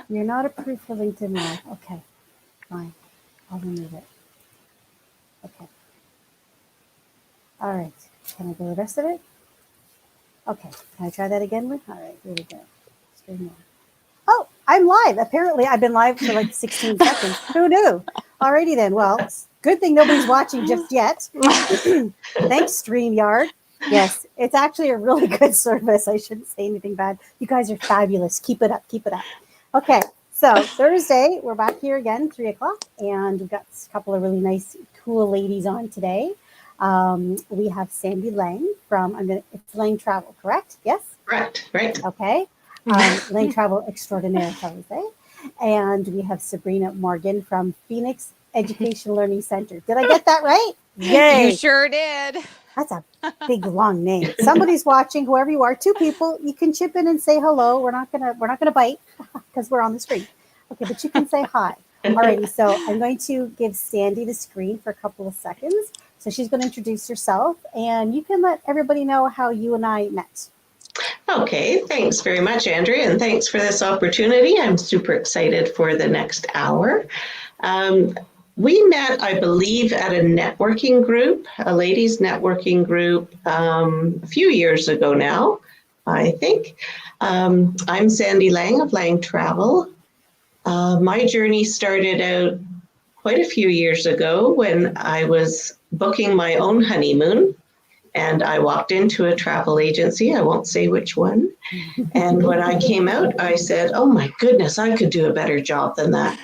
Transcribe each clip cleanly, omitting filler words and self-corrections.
You're not approved for LinkedIn Live. Okay, fine. I'll remove it. Okay. All right. Can I go the rest of it? Okay. Can I try that again, Lynn? All right. Here we go. Stream live. Oh, I'm live. Apparently, I've been live for like 16 seconds. Who knew? Alrighty then. Well, good thing nobody's watching just yet. Thanks, StreamYard. Yes, it's actually a really good service. I shouldn't say anything bad. You guys are fabulous. Keep it up. Keep it up. Okay, so Thursday, we're back here again, 3 o'clock, and we've got a couple of really nice, cool ladies on today. We have Sandi Laing from, it's Laing Travel, correct? Yes? Correct, right. Okay. Laing Travel Extraordinaire, shall we say. And we have Sabrina Morgan from Phoenix Education Learning Center. Did I get that right? Yay. You sure did. That's a big long name. Somebody's watching, whoever you are, 2 people, you can chip in and say hello. We're not gonna bite because we're on the screen. Okay, but you can say hi. Alrighty, so I'm going to give Sandi the screen for a couple of seconds. So she's going to introduce herself, and you can let everybody know how you and I met. Okay, thanks very much, Andrea, and thanks for this opportunity. I'm super excited for the next hour. We met, I believe, at a networking group, a ladies' networking group, a few years ago now, I think. I'm Sandi Laing of Laing Travel. My journey started out quite a few years ago when I was booking my own honeymoon. And I walked into a travel agency, I won't say which one. And when I came out, I said, oh my goodness, I could do a better job than that.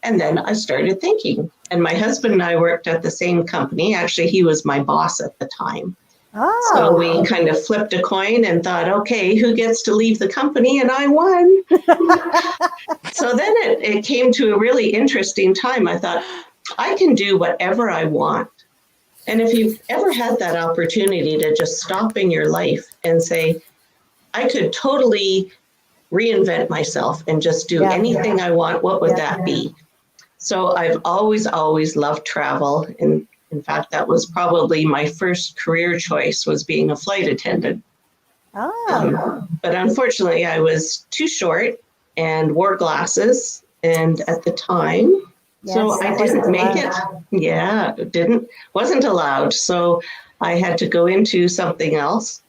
And then I started thinking. And my husband and I worked at the same company. Actually, he was my boss at the time. Oh. So we kind of flipped a coin and thought, okay, who gets to leave the company? And I won. So then it came to a really interesting time. I thought, I can do whatever I want. And if you've ever had that opportunity to just stop in your life and say, I could totally reinvent myself and just do anything I want, what would that be? So I've always loved travel. And in fact, that was probably my first career choice, was being a flight attendant. But unfortunately, I was too short and wore glasses. And at the time, so I didn't make it. Yeah, wasn't allowed. So I had to go into something else.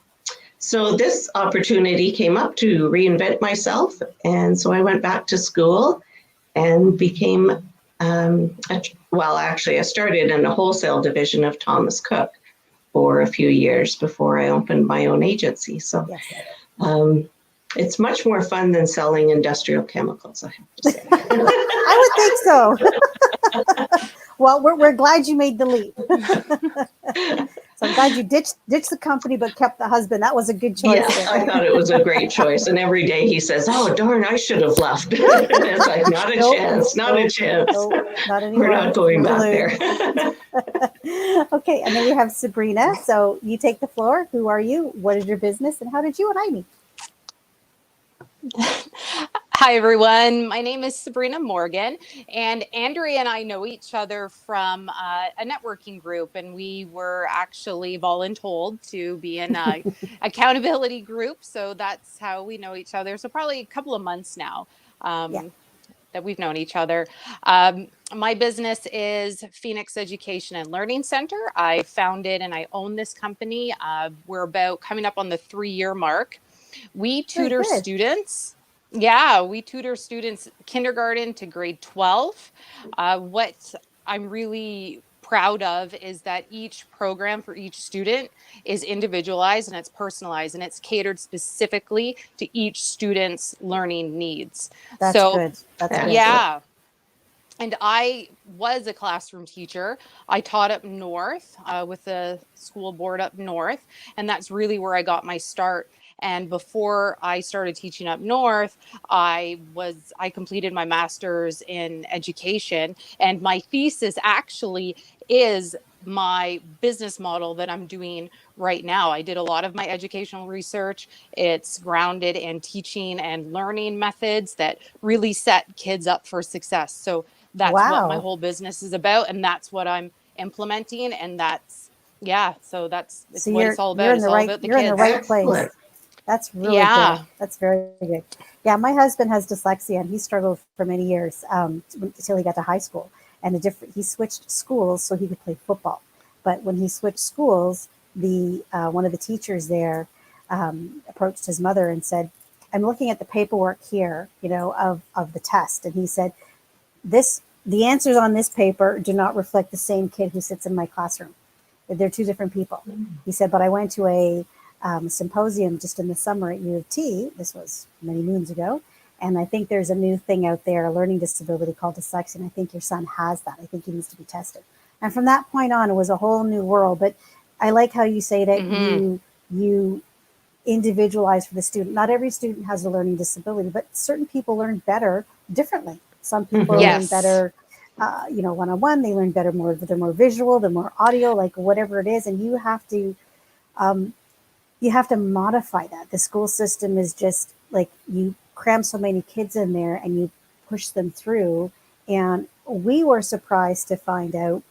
So this opportunity came up to reinvent myself. And so I went back to school and became, actually I started in a wholesale division of Thomas Cook for a few years before I opened my own agency. So it's much more fun than selling industrial chemicals, I have to say. I would think so. Well, we're glad you made the leap. So I'm glad you ditched the company but kept the husband. That was a good choice. Yeah, I thought it was a great choice. And every day he says, oh, darn, I should have left. And it's like, not a chance. Not anymore. We're not going back there. Okay, and then we have Sabrina. So you take the floor. Who are you? What is your business? And how did you and I meet? Hi, everyone. My name is Sabrina Morgan, and Andrea and I know each other from a networking group, and we were actually voluntold to be in an accountability group. So that's how we know each other. So probably a couple of months now that we've known each other. My business is Phoenix Education and Learning Center. I founded and I own this company. We're about coming up on the 3-year mark. We tutor students. Yeah, we tutor students kindergarten to grade 12. What I'm really proud of is that each program for each student is individualized and it's personalized and it's catered specifically to each student's learning needs. That's good. That's good. Yeah. And I was a classroom teacher. I taught up north with the school board up north, and that's really where I got my start. And before I started teaching up north, I completed my master's in education, and my thesis actually is my business model that I'm doing right now. I did a lot of my educational research. It's grounded in teaching and learning methods that really set kids up for success. So that's what my whole business is about, and that's what I'm implementing, and that's what it's all about. You're in the right place. That's really good. Yeah. That's very good. Yeah, my husband has dyslexia, and he struggled for many years until he got to high school. And he switched schools so he could play football. But when he switched schools, the one of the teachers there approached his mother and said, "I'm looking at the paperwork here, of the test," and he said, the answers on this paper do not reflect the same kid who sits in my classroom. They're two different people. He said, but I went to a symposium just in the summer at U of T. This was many moons ago. And I think there's a new thing out there, a learning disability called dyslexia. And I think your son has that. I think he needs to be tested. And from that point on, it was a whole new world. But I like how you say that you individualize for the student. Not every student has a learning disability, but certain people learn better differently. Some people learn Yes. better, one-on-one. They learn better they're more visual, they're more audio, like whatever it is. And you have to modify that. The school system is just like, you cram so many kids in there and you push them through. And we were surprised to find out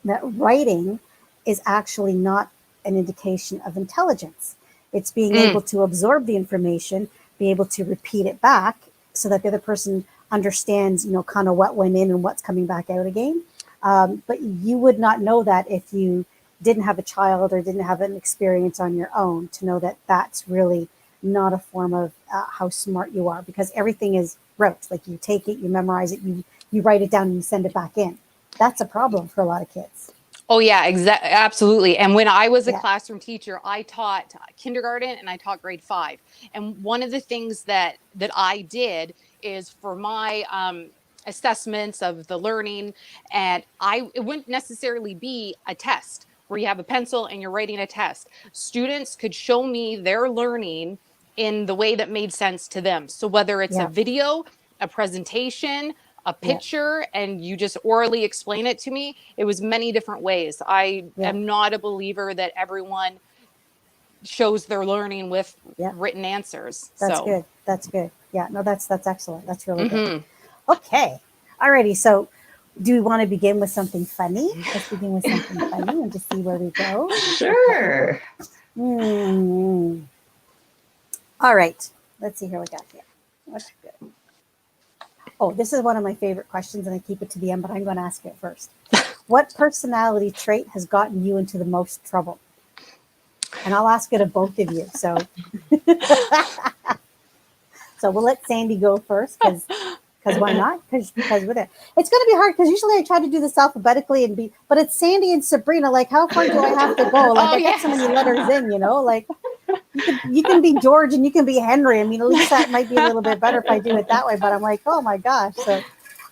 that writing is actually not an indication of intelligence. It's being able to absorb the information, be able to repeat it back so that the other person understands, kind of what went in and what's coming back out again. But you would not know that if you didn't have a child or didn't have an experience on your own to know that that's really not a form of how smart you are, because everything is rote. Like, you take it, you memorize it, you write it down and you send it back in. That's a problem for a lot of kids. Oh yeah, absolutely. And when I was a classroom teacher, I taught kindergarten and I taught grade 5. And one of the things that I did is, for my assessments of the learning, and it wouldn't necessarily be a test where you have a pencil and you're writing a test. Students could show me their learning in the way that made sense to them. So whether it's a video, a presentation, a picture, and you just orally explain it to me, it was many different ways. I am not a believer that everyone shows their learning with written answers. That's good. That's good. Yeah, no, that's excellent. That's really good. Okay. Alrighty. So do we want to begin with something funny? Let's begin with something funny and just see where we go. Sure. All right. Let's see here what we got here. That's good. Oh, this is one of my favorite questions, and I keep it to the end, but I'm going to ask it first. What personality trait has gotten you into the most trouble? And I'll ask it of both of you. So, so we'll let Sandi go first, because why not? Because with it, it's going to be hard, because usually I try to do this alphabetically but it's Sandi and Sabrina. Like, how far do I have to go? Like, I got so many letters in, like. You can be George and you can be Henry. I mean, at least that might be a little bit better if I do it that way. But I'm like, oh my gosh. So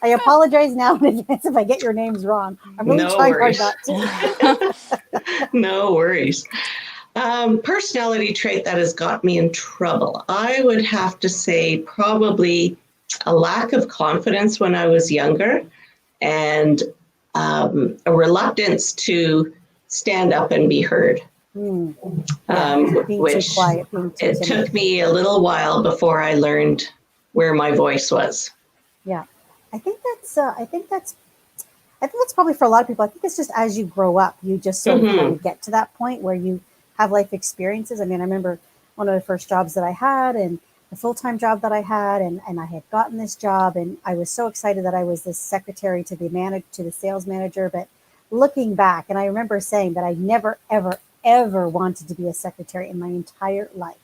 I apologize now in advance if I get your names wrong. I'm really trying hard not to. No worries. Personality trait that has got me in trouble. I would have to say probably a lack of confidence when I was younger, and a reluctance to stand up and be heard. Which too quiet, it took me a little while before I learned where my voice was. Yeah, I think that's probably for a lot of people. I think it's just as you grow up, you just sort of kind of get to that point where you have life experiences. I mean, I remember one of the first jobs that I had, and the full-time job that I had, and I had gotten this job, and I was so excited that I was the secretary to the sales manager. But looking back, and I remember saying that I never, ever wanted to be a secretary in my entire life.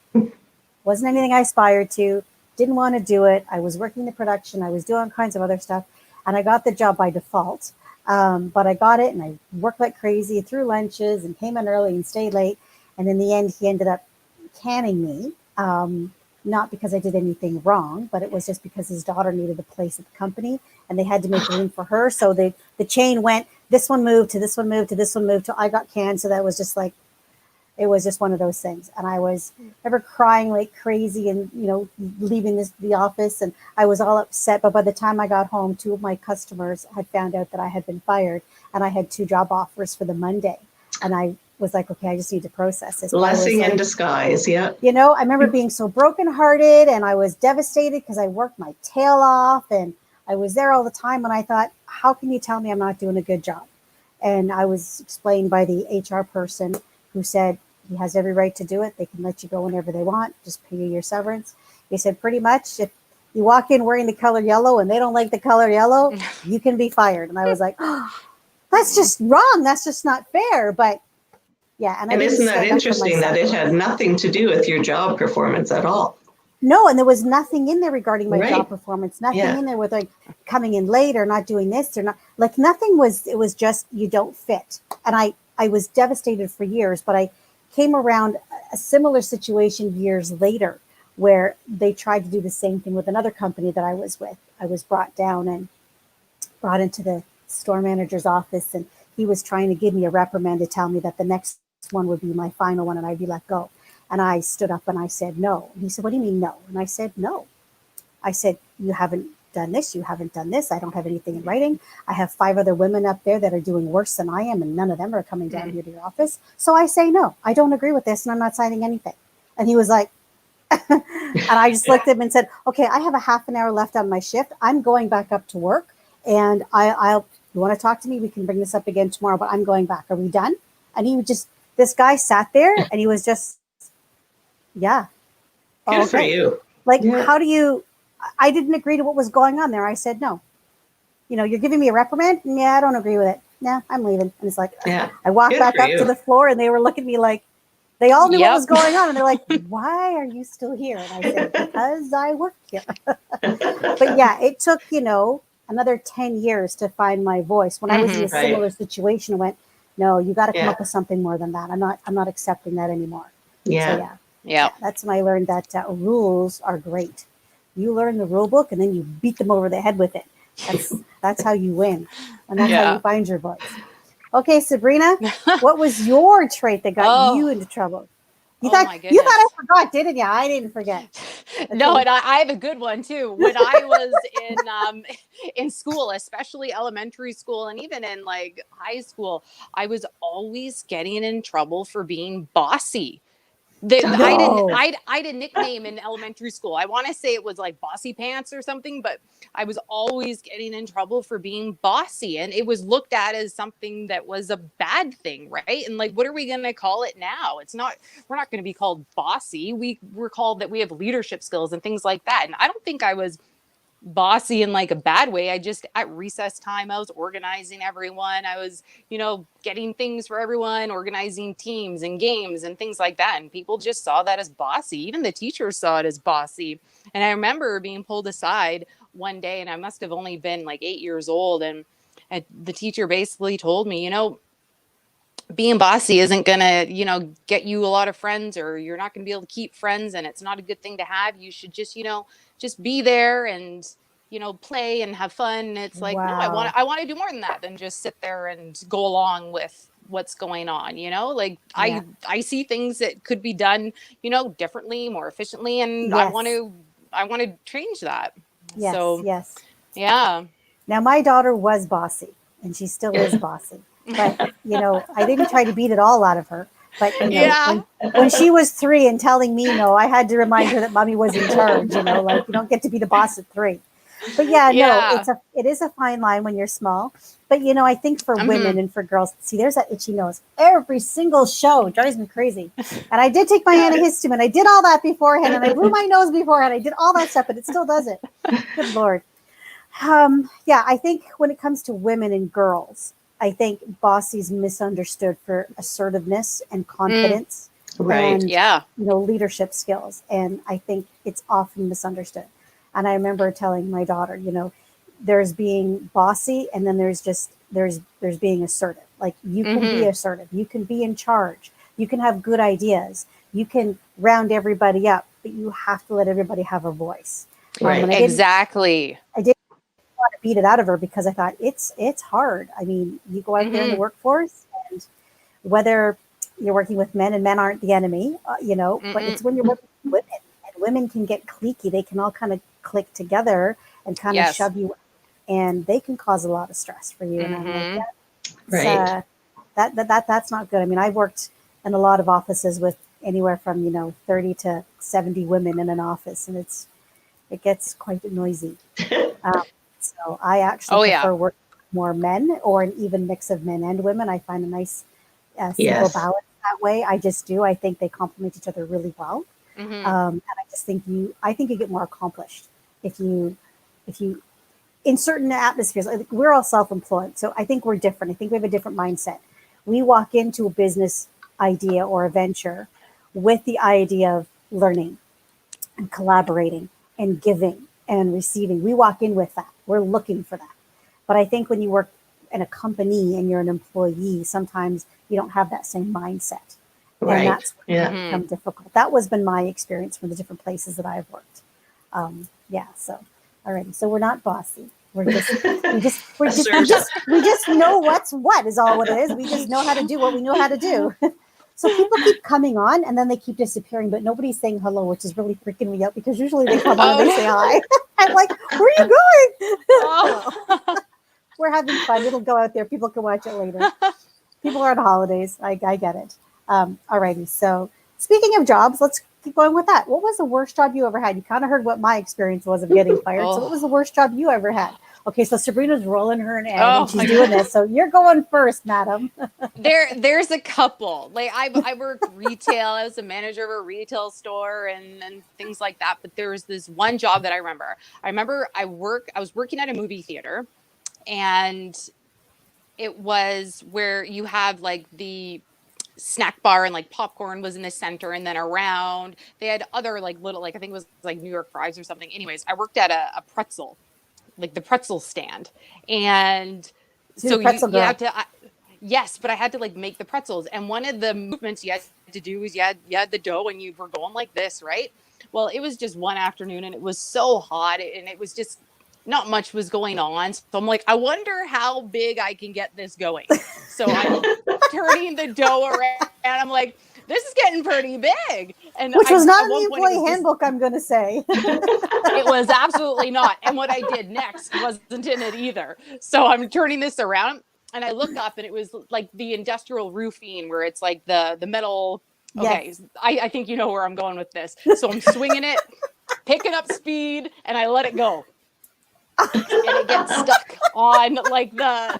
Wasn't anything I aspired to, didn't want to do it. I was working the production, I was doing all kinds of other stuff, and I got the job by default. But I got it, and I worked like crazy, threw lunches and came in early and stayed late. And in the end, he ended up canning me, not because I did anything wrong, but it was just because his daughter needed a place at the company and they had to make room for her. So the chain went, this one moved to this one moved to this one moved to I got canned. So that was just like, it was just one of those things. And I was ever crying like crazy and, leaving the office, and I was all upset. But by the time I got home, 2 of my customers had found out that I had been fired, and I had 2 job offers for the Monday. And I was like, okay, I just need to process this. Blessing in disguise. Yeah. I remember being so brokenhearted, and I was devastated because I worked my tail off and I was there all the time. And I thought, how can you tell me I'm not doing a good job? And I was explained by the HR person, who said, he has every right to do it. They can let you go whenever they want, just pay you your severance. He said, pretty much, if you walk in wearing the color yellow and they don't like the color yellow, you can be fired. And I was like, oh, that's just wrong. That's just not fair. But yeah, and I And didn't isn't that stand up for interesting that myself. it had nothing to do with your job performance at all? No, and there was nothing in there regarding my Right. job performance. Nothing Yeah. in there with like coming in late or not doing this or not, like nothing was. It was just you don't fit. And I was devastated for years. But I came around a similar situation years later where they tried to do the same thing with another company that I was with. I was brought down and brought into the store manager's office, and he was trying to give me a reprimand to tell me that the next one would be my final one and I'd be let go. And I stood up and I said no. And he said, what do you mean no? And I said no. I said, you haven't done this, you haven't done this, I don't have anything in writing. I have 5 other women up there that are doing worse than I am, and none of them are coming down here to your office. So I say no, I don't agree with this and I'm not signing anything. And he was like, and I just looked at him and said, okay, I have a half an hour left on my shift. I'm going back up to work, and I'll, you want to talk to me? We can bring this up again tomorrow, but I'm going back. Are we done? And he would just, this guy sat there and he was just, yeah. Good okay. for you. Like, Yeah. how do you, I didn't agree to what was going on there. I said, no, you know, you're giving me a reprimand. Yeah, I don't agree with it. No, I'm leaving. And it's like, Yeah. I walked Good back for up you. to the floor and they were looking at me like, they all knew Yep. what was going on. And they're like, why are you still here? And I said, because I work here. But yeah, it took, you know, another 10 years to find my voice. When I was in a Mhm. Right. similar situation, I went, no, you got to come Yeah. up with something more than that. I'm not accepting that anymore. Yeah. So yeah, Yeah. that's when I learned that rules are great. You learn the rule book and then you beat them over the head with it. That's how you win. And that's how Yeah. you find your voice. Okay, Sabrina, what was your trait that got you Oh. into trouble? You Oh thought my you thought I goodness. forgot, didn't you? I didn't forget. No, Okay. and I have a good one too. When I was in school, especially elementary school and even in like high school, I was always getting in trouble for being bossy. No. I had a nickname in elementary school. I want to say it was like Bossy Pants or something, but I was always getting in trouble for being bossy, and it was looked at as something that was a bad thing, right? And like, what are we going to call it now? It's not. We're not going to be called bossy. We're called that we have leadership skills and things like that. And I don't think I was bossy in like a bad way. I just, at recess time, I was organizing everyone. I was, you know, getting things for everyone, organizing teams and games and things like that. And people just saw that as bossy. Even the teachers saw it as bossy. And I remember being pulled aside one day, and I must have only been like 8 years old. And the teacher basically told me, you know, being bossy isn't going to, you know, get you a lot of friends, or you're not going to be able to keep friends, and it's not a good thing to have. You should just, you know, just be there and, you know, play and have fun. And it's like, no, Wow. I want to do more than that than just sit there and go along with what's going on, you know? Like Yeah. I see things that could be done, you know, differently, more efficiently, and Yes. I want to change that. Yes. So, Yes. yeah. Now my daughter was bossy, and she still is bossy. But you know, I didn't try to beat it all out of her. But you know, Yeah. when she was 3 and telling me no, I had to remind her that mommy was in charge. You know, like you don't get to be the boss at 3. But yeah, no, Yeah. it is a fine line when you're small. But you know, I think for women Mhm. and for girls, see, there's that itchy nose. Every single show drives me crazy. And I did take my antihistamine. I did all that beforehand, and I blew my nose beforehand. I did all that stuff, but it still does it. Good Lord. Yeah, I think when it comes to women and girls, I think bossy's misunderstood for assertiveness and confidence Right. and Yeah. you know leadership skills, and I think it's often misunderstood. And I remember telling my daughter, you know, there's being bossy, and then there's being assertive. Like you can be Mhm. assertive, you can be in charge, you can have good ideas, you can round everybody up, but you have to let everybody have a voice. Right. And Exactly. I didn't want to beat it out of her because I thought it's hard. I mean, you go out there in the Mhm. workforce, and whether you're working with men, and men aren't the enemy, you know, but Mm-mm. it's when you're working with women, and women can get cliquey. They can all kind of click together and kind of Yes. shove you, and they can cause a lot of stress for you. And I'm like, Mhm. that's, Right. that's not good. I mean, I've worked in a lot of offices with anywhere from 30 to 70 women in an office, and it gets quite noisy. Um, so I actually Oh yeah. prefer working with more men, or an even mix of men and women. I find a nice, simple Yes. balance that way. I just do. I think they complement each other really well. And I just think I think you get more accomplished if you, in certain atmospheres, like we're all self-employed. So I think we're different. I think we have a different mindset. We walk into a business idea or a venture with the idea of learning and collaborating and giving and receiving. We walk in with that. We're looking for that. But I think when you work in a company and you're an employee, sometimes you don't have that same mindset. Right. And that's become difficult. That was been my experience from the different places that I've worked. So alrighty. So we're not bossy. We just know what's what is all what it is. We just know how to do what we know how to do. So people keep coming on and then they keep disappearing, but nobody's saying hello, which is really freaking me out because usually they come on and they say hi. I'm like, where are you going? We're having fun. It'll go out there. People can watch it later. People are on holidays. I get it. Alrighty. So speaking of jobs, let's keep going with that. What was the worst job you ever had? You kind of heard what my experience was of getting fired. So what was the worst job you ever had? Okay, so Sabrina's rolling her head and she's doing this. So you're going first, madam. There's a couple. Like I worked retail. I was a manager of a retail store and things like that. But there was this one job that I remember. I was working at a movie theater, and it was where you have like the snack bar and like popcorn was in the center, and then around they had other like little, like I think it was like New York fries or something. Anyways, I worked at a pretzel, like the pretzel stand, and so you had to yes, but I had to like make the pretzels, and one of the movements you had to do was you had the dough and you were going like this, right? Well, it was just one afternoon and it was so hot and it was just not much was going on. So I'm like, I wonder how big I can get this going. So I'm turning the dough around and I'm like, this is getting pretty big. And which was not in the employee handbook, I'm going to say. It was absolutely not. And what I did next wasn't in it either. So I'm turning this around and I look up and it was like the industrial roofing where it's like the metal. Okay. Yes. I think you know where I'm going with this. So I'm swinging it, picking up speed, and I let it go. And it gets stuck on like the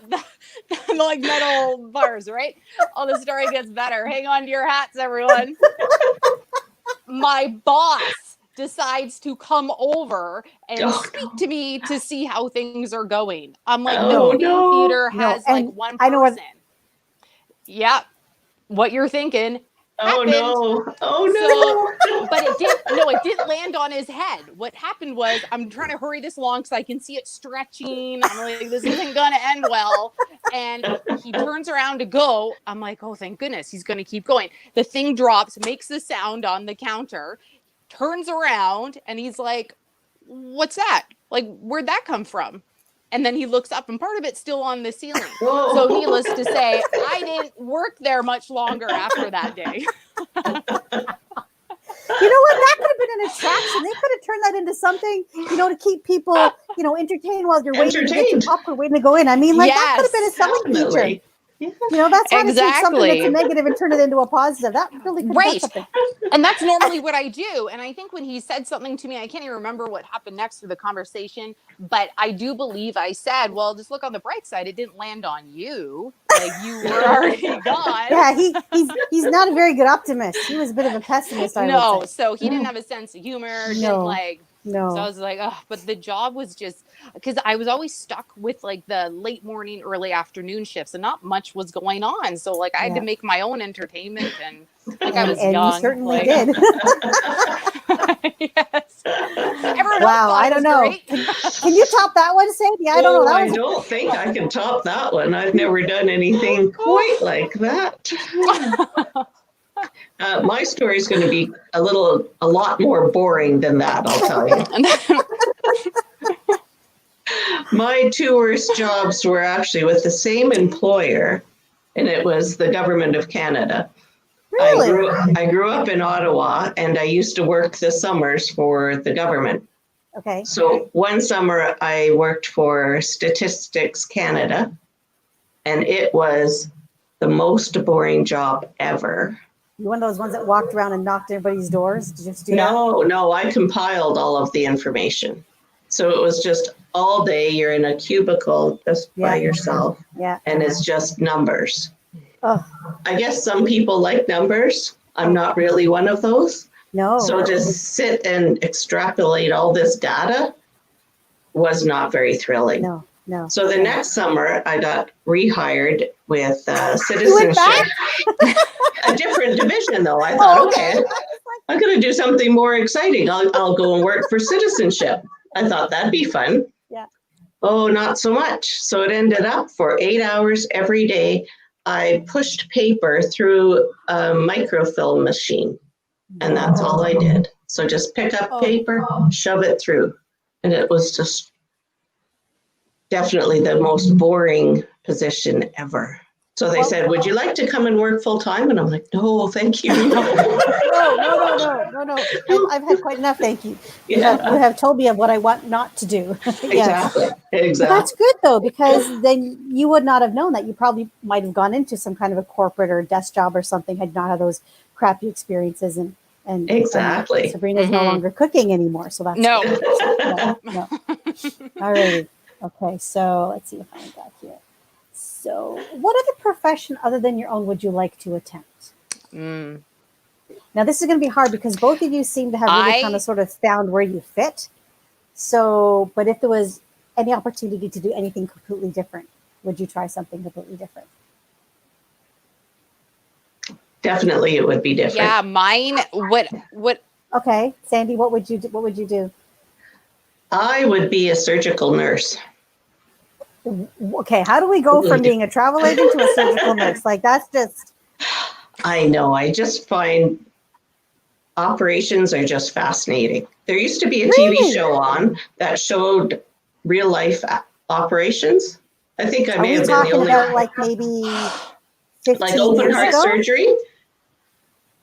like metal bars, right? Oh, the story gets better. Hang on to your hats, everyone. My boss decides to come over and speak to me to see how things are going. I'm like, the movie theater has like one person. I know yeah, what you're thinking. Happened. So, but it didn't land on his head. What happened was I'm trying to hurry this along because I can see it stretching. I'm like, this isn't going to end well. And he turns around to go. I'm like, oh, thank goodness. He's going to keep going. The thing drops, makes the sound on the counter, turns around, and he's like, what's that? Like, where'd that come from? And then he looks up and part of it's still on the ceiling. Whoa. So needless to say, I didn't work there much longer after that day. You know what? That could have been an attraction. They could have turned that into something, to keep people, entertained while you're waiting to get your popcorn, waiting to go in. I mean, like that could have been a selling feature. Yeah. That's how to take something that's a negative and turn it into a positive. That really could have been something. And that's normally what I do. And I think when he said something to me, I can't even remember what happened next to the conversation, but I do believe I said, well, just look on the bright side. It didn't land on you. Like you were already gone. Yeah, he's not a very good optimist. He was a bit of a pessimist, I would say. So he didn't have a sense of humor. No. So I was like, oh, but the job was just because I was always stuck with like the late morning, early afternoon shifts and not much was going on. So like I had to make my own entertainment and like I was young. You certainly did. Yes. Wow, I don't know. Can you top that one, Sandy? I don't know. I don't think I can top that one. I've never done anything quite like that. My story is going to be a lot more boring than that, I'll tell you. My two worst jobs were actually with the same employer, and it was the government of Canada. Really? I grew up in Ottawa, and I used to work the summers for the government. Okay. So one summer I worked for Statistics Canada, and it was the most boring job ever. You one of those ones that walked around and knocked everybody's doors? Did you just do that? No, I compiled all of the information. So it was just all day, you're in a cubicle just by yourself. Yeah. And it's just numbers. Oh, I guess some people like numbers. I'm not really one of those. no. So to sit and extrapolate all this data was not very thrilling. No. So the next summer, I got rehired with You went citizenship. back? A different division, though. I thought, Oh, okay, I'm going to do something more exciting. I'll go and work for citizenship. I thought that'd be fun. Yeah. Oh, not so much. So it ended up for 8 hours every day. I pushed paper through a microfilm machine, and that's all I did. So just pick up paper, shove it through. And it was just definitely the most boring position ever. So they said, would you like to come and work full time? And I'm like, no, thank you. No. I've had quite enough, thank you. Yeah. You have told me of what I want not to do. Yes. Exactly. But that's good though, because then you would not have known that. You probably might have gone into some kind of a corporate or desk job or something, had not had those crappy experiences, and Exactly. And Sabrina's no longer cooking anymore, so that's No. no. All right. Okay, so let's see if I got here. So, what other profession other than your own would you like to attempt? Now, this is going to be hard because both of you seem to have really kind of sort of found where you fit. So, but if there was any opportunity to do anything completely different, would you try something completely different? Definitely, it would be different. Yeah, mine. What? Okay, Sandi, what would you do? What would you do? I would be a surgical nurse. Okay, how do we go from being a travel agent to a surgical nurse? Like, that's just... I know. I just find operations are just fascinating. There used to be a TV show on that showed real life operations. I think I may have been the only. Are we talking about like maybe 15 like open years heart ago? surgery?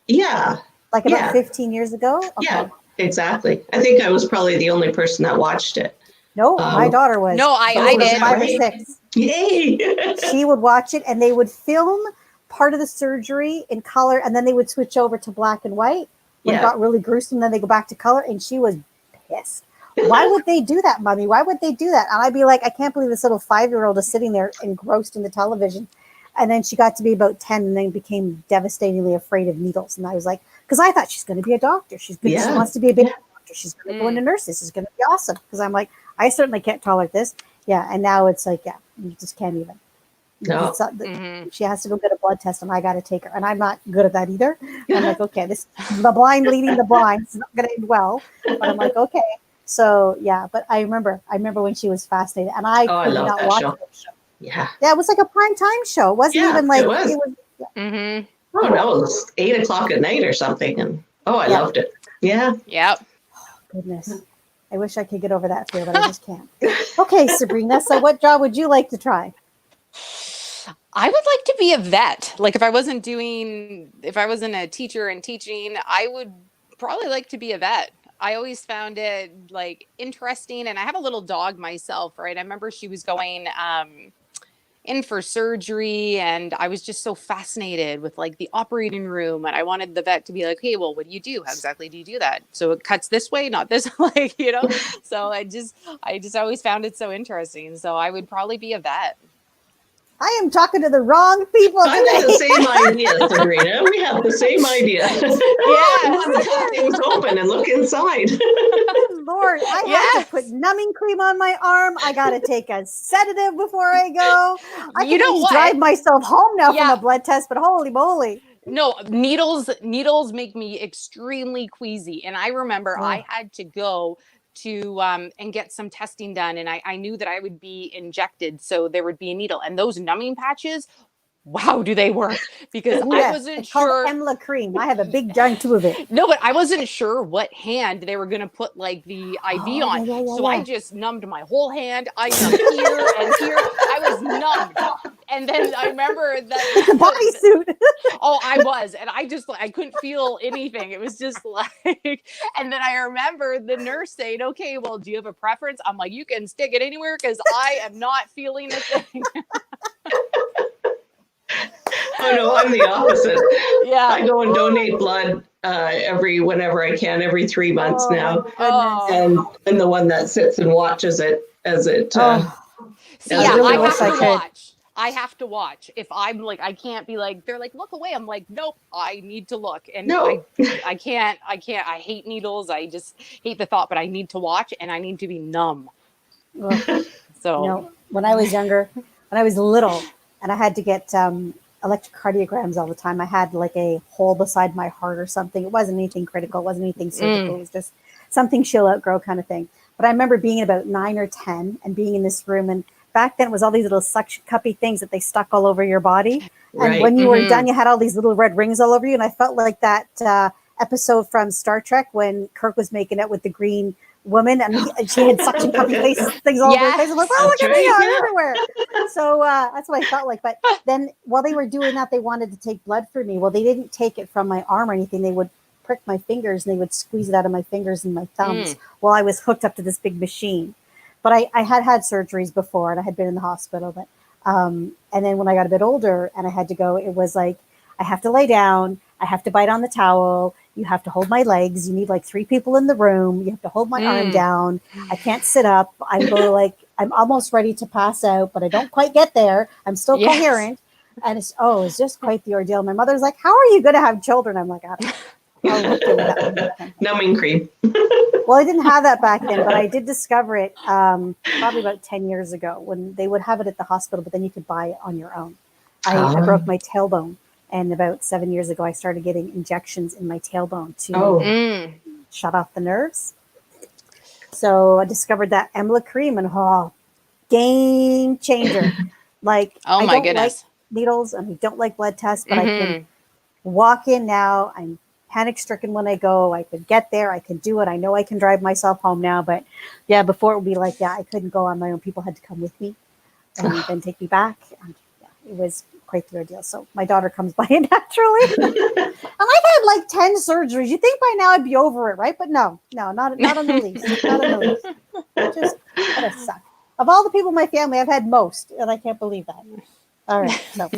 Yeah. Like about 15 years ago? Okay. Yeah, exactly. I think I was probably the only person that watched it. No, my daughter was. No, I did. 5 or 6. Yay! She would watch it, and they would film part of the surgery in color, and then they would switch over to black and white when it got really gruesome. Then they go back to color, and she was pissed. Why would they do that, Mommy? Why would they do that? And I'd be like, I can't believe this little 5-year-old is sitting there engrossed in the television. And then she got to be about 10 and then became devastatingly afraid of needles. And I was like, because I thought she's going to be a doctor. She wants to be a big doctor. She's going to go into nurses. This is going to be awesome. Because I'm like, I certainly can't tolerate this. Yeah. And now it's like, you just can't even. No. She has to go get a blood test, and I got to take her. And I'm not good at that either. I'm like, okay, this the blind leading the blind. It's not going to end well. But I'm like, okay. So yeah, but I remember when she was fascinated, and I could not watch that show. Yeah, it was like a prime time show. It wasn't even like it was. Oh no, it was 8 o'clock at night or something, and I loved it. Yeah. Yep. Oh, goodness, I wish I could get over that fear, but I just can't. Okay, Sabrina. So, what job would you like to try? I would like to be a vet. Like if I wasn't a teacher and teaching, I would probably like to be a vet. I always found it like interesting, and I have a little dog myself, right? I remember she was going in for surgery, and I was just so fascinated with like the operating room, and I wanted the vet to be like, hey, well, what do you do? How exactly do you do that? So it cuts this way, not this, like, so I just always found it so interesting. So I would probably be a vet. I am talking to the wrong people today. I have the same idea, Sabrina. We have the same idea. Yes. Cut things open and look inside. Lord, I have to put numbing cream on my arm. I got to take a sedative before I go. I can just drive myself home now from a blood test, but holy moly. No, needles make me extremely queasy. And I remember I had to go to and get some testing done, and I knew that I would be injected, so there would be a needle, and those numbing patches, wow, do they work? Because I wasn't sure. Emla cream. I have a big giant tube of it. No, but I wasn't sure what hand they were going to put like the IV on. So I just numbed my whole hand. I numbed here and here. I was numbed. And then I remember that bodysuit. I was, and I couldn't feel anything. It was just like, and then I remember the nurse saying, okay, well, do you have a preference? I'm like, you can stick it anywhere because I am not feeling a thing. Oh no, I'm the opposite. Yeah. I go and donate blood whenever I can, every 3 months now. And the one that sits and watches it as it. I have to watch. I have to watch. If I'm like, I can't be like, they're like, look away. I'm like, nope, I need to look. And No. I can't, I hate needles. I just hate the thought, but I need to watch and I need to be numb. Well, So, when I was younger, when I was little, and I had to get electrocardiograms all the time, I had like a hole beside my heart or something. It wasn't anything critical. It wasn't anything surgical. It was just something she'll outgrow kind of thing. But I remember being about 9 or 10 and being in this room. And back then it was all these little suction cuppy things that they stuck all over your body. And Right. when you were done, you had all these little red rings all over you. And I felt like that episode from Star Trek when Kirk was making out with the green woman and she had suction cuppy things all over her face. I'm like, oh, look That's at me, right. I'm everywhere. So that's what I felt like. But then while they were doing that, they wanted to take blood from me. Well, they didn't take it from my arm or anything. They would prick my fingers and they would squeeze it out of my fingers and my thumbs while I was hooked up to this big machine. But I had surgeries before and I had been in the hospital. But and then when I got a bit older and I had to go, it was like, I have to lay down. I have to bite on the towel. You have to hold my legs. You need like 3 people in the room. You have to hold my arm down. I can't sit up. I'm almost ready to pass out, but I don't quite get there. I'm still coherent. And it's just quite the ordeal. My mother's like, how are you going to have children? I'm like, I don't know. I'll deal with that one. Numbing cream. Well, I didn't have that back then, but I did discover it probably about 10 years ago when they would have it at the hospital, but then you could buy it on your own. I broke my tailbone. And about 7 years ago, I started getting injections in my tailbone to shut off the nerves. So I discovered that Emla cream and game changer. Like, oh my goodness. Like needles and I don't like blood tests, but I can walk in now. I'm panic stricken when I go. I could get there. I can do it. I know I can drive myself home now. But yeah, before it would be like, I couldn't go on my own. People had to come with me and then take me back. And it was quite the ordeal. So my daughter comes by it naturally. And I've had like 10 surgeries. You think by now I'd be over it, right? But no, not in the least. Not in the least. Just what a suck. Of all the people in my family, I've had most, and I can't believe that. All right, so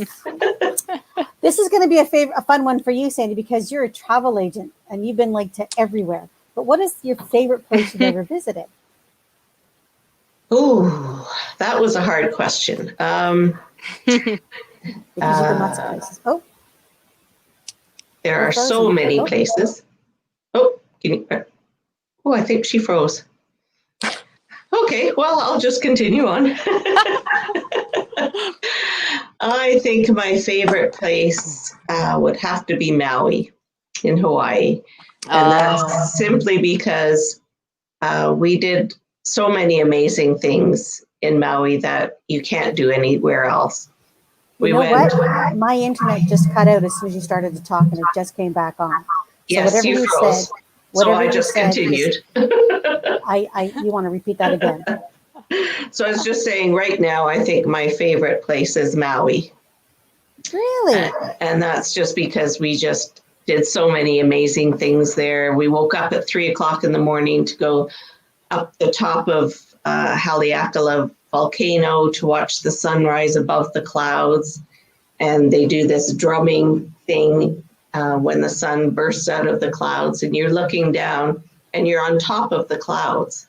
this is going to be a fun one for you, Sandi, because you're a travel agent and you've been like to everywhere. But what is your favorite place you've ever visited? Ooh, that was a hard question. Because you've been lots of places. There are so many places. I think she froze. Okay, well, I'll just continue on. I think my favorite place would have to be Maui in Hawaii. And that's simply because we did so many amazing things in Maui that you can't do anywhere else. What? My internet just cut out as soon as you started to talk and it just came back on. So yes, whatever you froze. said, whatever so I just continued. You want to repeat that again? So I was just saying right now, I think my favorite place is Maui. Really? And that's just because we just did so many amazing things there. We woke up at 3:00 in the morning to go up the top of Haleakala volcano to watch the sunrise above the clouds. And they do this drumming thing when the sun bursts out of the clouds and you're looking down and you're on top of the clouds.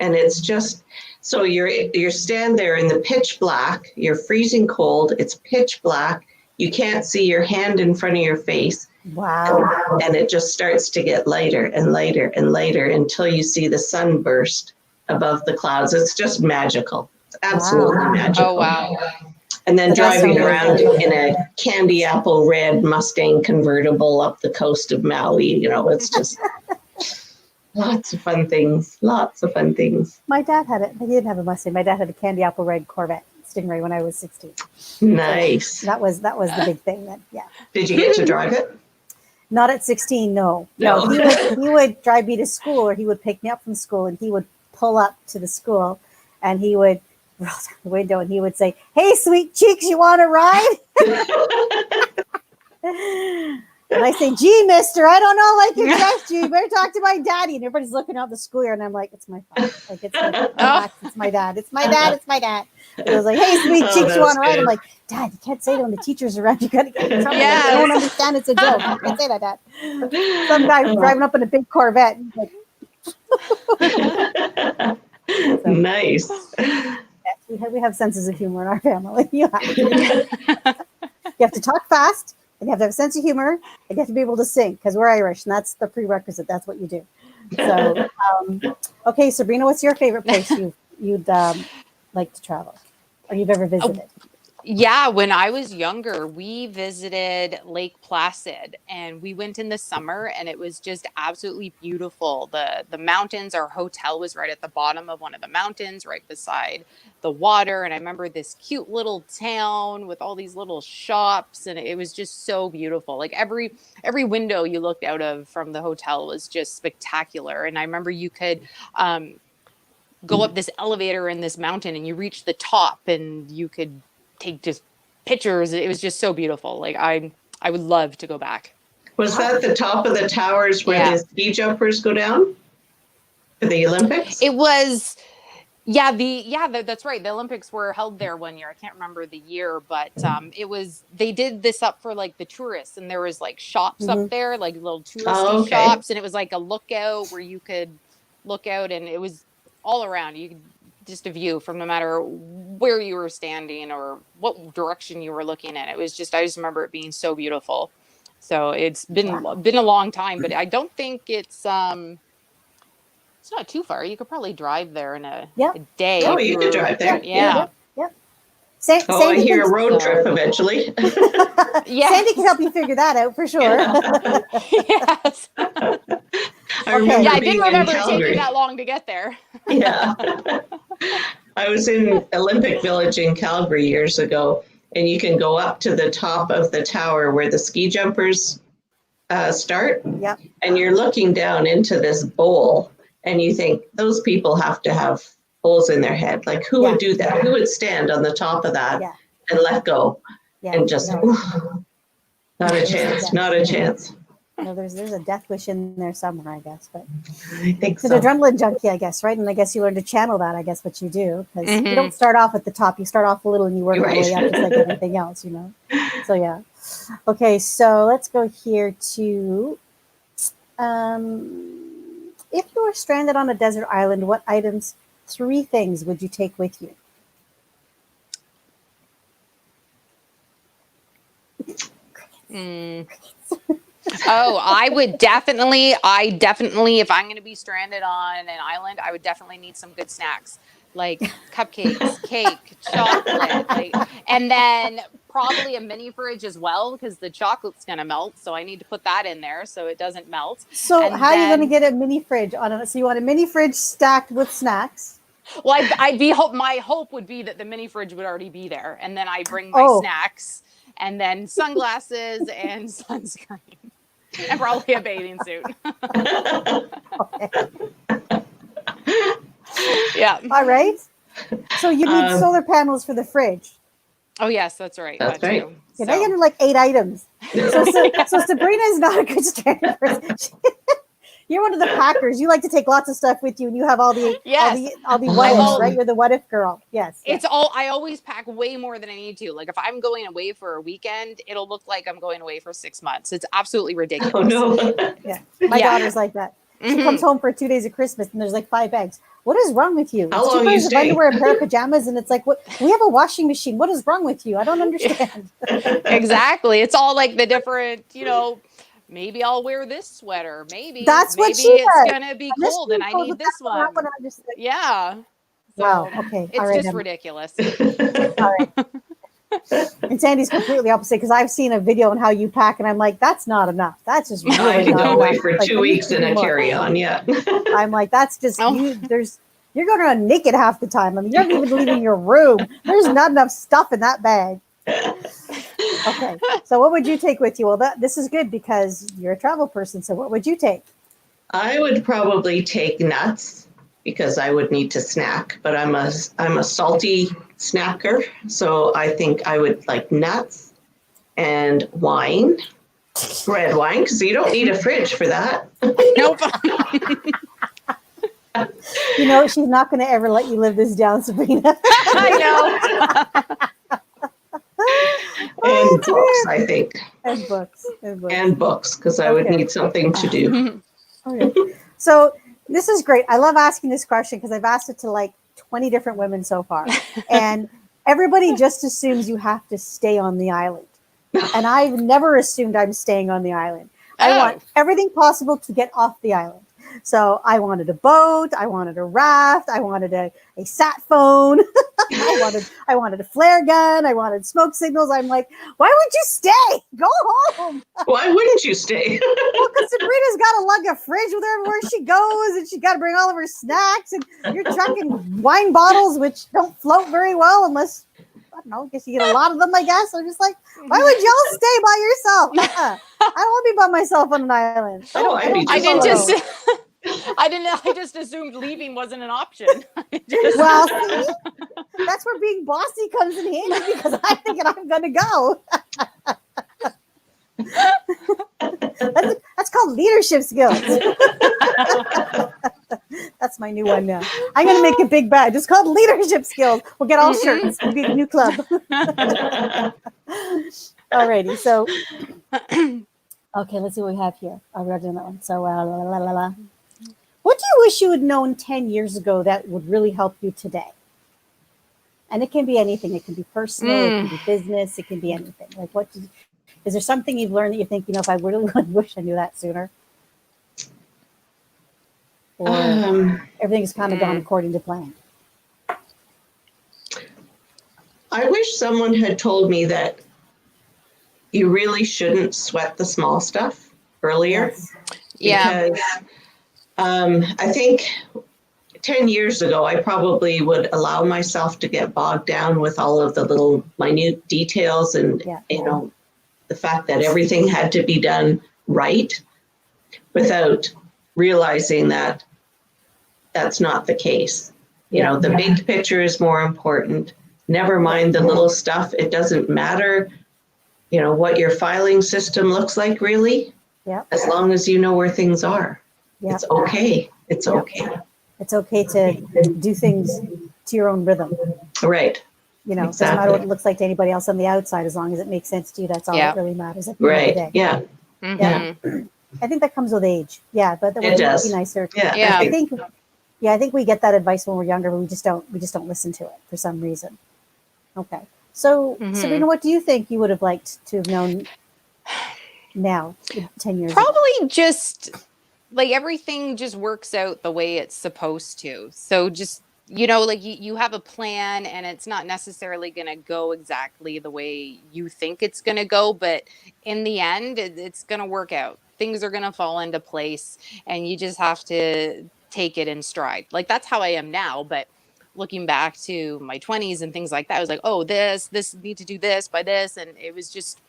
And it's just, so you're stand there in the pitch black, you're freezing cold, it's pitch black, you can't see your hand in front of your face. Wow. And it just starts to get lighter and lighter and lighter until you see the sun burst above the clouds. It's just magical. It's absolutely magical. Oh, wow. And then driving around in a candy apple red Mustang convertible up the coast of Maui, it's just lots of fun things. My dad had it. He didn't have a Mustang. My dad had a candy apple red Corvette Stingray when I was 16. Nice. So that was the big thing then. Yeah. Did you get to drive it? Not at 16, no. He would drive me to school or he would pick me up from school and he would pull up to the school and he would roll down the window and he would say, "Hey, sweet cheeks, you want to ride?" And I say, "Gee, mister, I don't know like your dress, you better talk to my daddy." And everybody's looking out the schoolyard and I'm like, it's my father. Like, it's my dad. It's my dad. And I was like, "Hey, sweet cheeks, you want to ride?" I'm like, "Dad, you can't say it when the teacher's around. You got to get in trouble." Yes. Like, I don't understand. It's a joke. You can't say that, Dad. Some guy driving up in a big Corvette. Like, Nice. That's We have senses of humor in our family. You have to talk fast, and you have to have a sense of humor, and you have to be able to sing because we're Irish, and that's the prerequisite. That's what you do. So, okay, Sabrina, what's your favorite place you'd like to travel, or you've ever visited? Yeah, when I was younger, we visited Lake Placid and we went in the summer and it was just absolutely beautiful. The mountains, our hotel was right at the bottom of one of the mountains, right beside the water. And I remember this cute little town with all these little shops, and it was just so beautiful. Like every window you looked out of from the hotel was just spectacular. And I remember you could go up this elevator in this mountain and you reach the top and you could take just pictures. It was just so beautiful. Like I would love to go back. Was that the top of the towers where the ski jumpers go down for the Olympics? It was, that's right. The Olympics were held there one year. I can't remember the year, but it was, they did this up for like the tourists, and there was like shops up there, like little touristy shops, and it was like a lookout where you could look out, and it was all around. You could just a view from no matter where you were standing or what direction you were looking at. It was just, I just remember it being so beautiful. So it's been a long time, but I don't think it's not too far. You could probably drive there in a day. Oh, you could drive there. Yeah. I hear a road trip eventually. Sandy can help you figure that out for sure. Yes. I didn't remember it taking that long to get there. Yeah. I was in Olympic Village in Calgary years ago, and you can go up to the top of the tower where the ski jumpers start. Yep. And you're looking down into this bowl, and you think those people have to have holes in their head. Like, who would do that? Who would stand on the top of that and let go? And just, not a chance, not a chance. No, there's a death wish in there somewhere, I guess. But I think it's an adrenaline junkie, I guess, right? And I guess you learn to channel that, I guess, what you do. Because you don't start off at the top. You start off a little and you work your way up, just like everything else, you know? So, yeah. Okay, so let's go here to, if you were stranded on a desert island, what items, 3 things, would you take with you? I definitely, if I'm going to be stranded on an island, I would definitely need some good snacks, like cupcakes, cake, chocolate, and then probably a mini fridge as well, because the chocolate's going to melt. So I need to put that in there so it doesn't melt. So how are you going to get a mini fridge on it? So you want a mini fridge stacked with snacks? Well, my hope would be that the mini fridge would already be there, and then I bring my snacks, and then sunglasses and sunscreen, and probably a bathing suit. Yeah. All right. So you need solar panels for the fridge. Oh yes, that's right. That's right. True. Yeah, now you're like 8 items. So Sabrina is not a good stranded person. You're one of the packers. You like to take lots of stuff with you, and you have all the what ifs, right? You're the what if girl. Yes. It's all. I always pack way more than I need to. Like if I'm going away for a weekend, it'll look like I'm going away for 6 months. It's absolutely ridiculous. Oh no. Yeah. My daughter's like that. She comes home for 2 days of Christmas, and there's like 5 bags. What is wrong with you? How it's long 2 pairs you of underwear, a pair of pajamas, and it's like, what? We have a washing machine. What is wrong with you? I don't understand. Exactly. It's all like the different, maybe I'll wear this sweater. Maybe it's gonna be cold and I need this one. Yeah. Wow. Okay. It's just ridiculous. All right. And Sandy's completely opposite, because I've seen a video on how you pack, and I'm like, that's not enough. That's just really I can not go enough. away for 2 weeks in a carry-on. Yeah. I'm like, that's just you're going around naked half the time. I mean, you're not even leaving your room. There's not enough stuff in that bag. Okay. So what would you take with you? Well, this is good because you're a travel person. So what would you take? I would probably take nuts because I would need to snack, but I'm a salty snacker. So I think I would like nuts and wine, red wine, because you don't need a fridge for that. Nope. She's not going to ever let you live this down, Sabrina. I know. And books, I think. And books. And books, because I would need something to do. Okay. So this is great. I love asking this question because I've asked it to like 20 different women so far. And everybody just assumes you have to stay on the island. And I've never assumed I'm staying on the island. I want everything possible to get off the island. So I wanted a boat, I wanted a raft, I wanted a sat phone, I wanted a flare gun, I wanted smoke signals. I'm like, why would you stay? Go home. Why wouldn't you stay? Well, because Sabrina's got to lug a fridge with her everywhere she goes, and she's got to bring all of her snacks, and you're chucking wine bottles which don't float very well unless, I don't know, I guess you get a lot of them, I guess. I'm just like, why would y'all stay by yourself? I don't want to be by myself on an island. I just assumed leaving wasn't an option. Well, see, that's where being bossy comes in handy, because I'm thinking I'm going to go. That's called leadership skills. That's my new one now. I'm going to make a big badge. It's called leadership skills. We'll get all shirts. We'll be a new club. Alrighty, so okay, let's see what we have here. I'll read that one. So, what do you wish you had known 10 years ago that would really help you today? And it can be anything. It can be personal, it can be business, it can be anything. Like, is there something you've learned that you think, if I really wish I knew that sooner? Or everything's kind of gone according to plan? I wish someone had told me that you really shouldn't sweat the small stuff earlier. Yes. Because I think 10 years ago, I probably would allow myself to get bogged down with all of the little minute details and, the fact that everything had to be done right without realizing that that's not the case. The big picture is more important. Never mind the little stuff. It doesn't matter, what your filing system looks like, really. Yeah. As long as you know where things are. Yep. It's okay. It's okay. It's okay to do things to your own rhythm. Right. It doesn't matter what it looks like to anybody else on the outside, as long as it makes sense to you. That's all that really matters at the end of the day. Yeah. Yeah. I think that comes with age. Yeah, but that would be nicer. Yeah. I think we get that advice when we're younger, but we just don't listen to it for some reason. Okay. So Sabrina, what do you think you would have liked to have known now, 10 years ago? Probably just like everything just works out the way it's supposed to. So just, like you have a plan, and it's not necessarily going to go exactly the way you think it's going to go, but in the end, it's going to work out. Things are going to fall into place, and you just have to take it in stride. Like, that's how I am now, but looking back to my 20s and things like that, I was like, oh, this need to do this by this, and it was just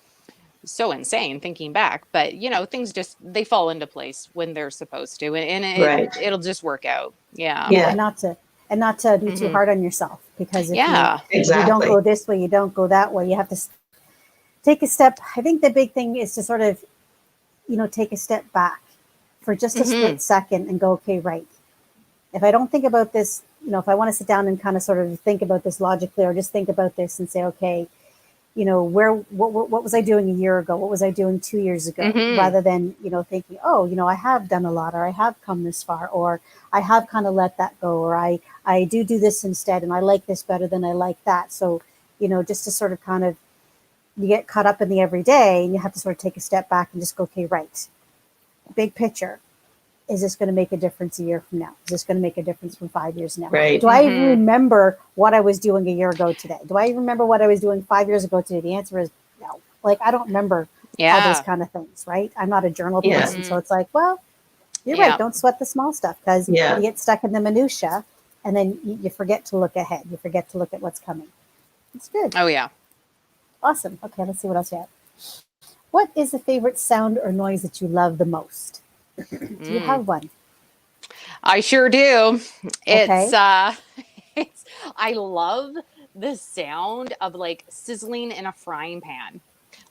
so insane thinking back. But things just, they fall into place when they're supposed to, and it'll just work out. And not to be too hard on yourself, because if you don't go this way, you don't go that way. You have to take a step. I think the big thing is to sort of, take a step back for just a split second and go, okay, right. If I don't think about this, if I want to sit down and kind of sort of think about this logically, or just think about this and say, okay, what was I doing a year ago? What was I doing 2 years ago? Rather than, thinking, oh, I have done a lot, or I have come this far, or I have kind of let that go, or I do this instead, and I like this better than I like that. So, just to sort of kind of, you get caught up in the everyday, and you have to sort of take a step back and just go, okay, right. Big picture. Is this going to make a difference a year from now? Is this going to make a difference from 5 years now? Right. Do I remember what I was doing a year ago today? Do I remember what I was doing 5 years ago today? The answer is no. Like, I don't remember all those kind of things, right? I'm not a journal person. So it's like, well, you're right. Don't sweat the small stuff, because you get stuck in the minutia, and then you forget to look ahead. You forget to look at what's coming. It's good. Oh, yeah. Awesome. Okay, let's see what else you have. What is the favorite sound or noise that you love the most? Do you have one? I sure do. Okay. It's I love the sound of like sizzling in a frying pan.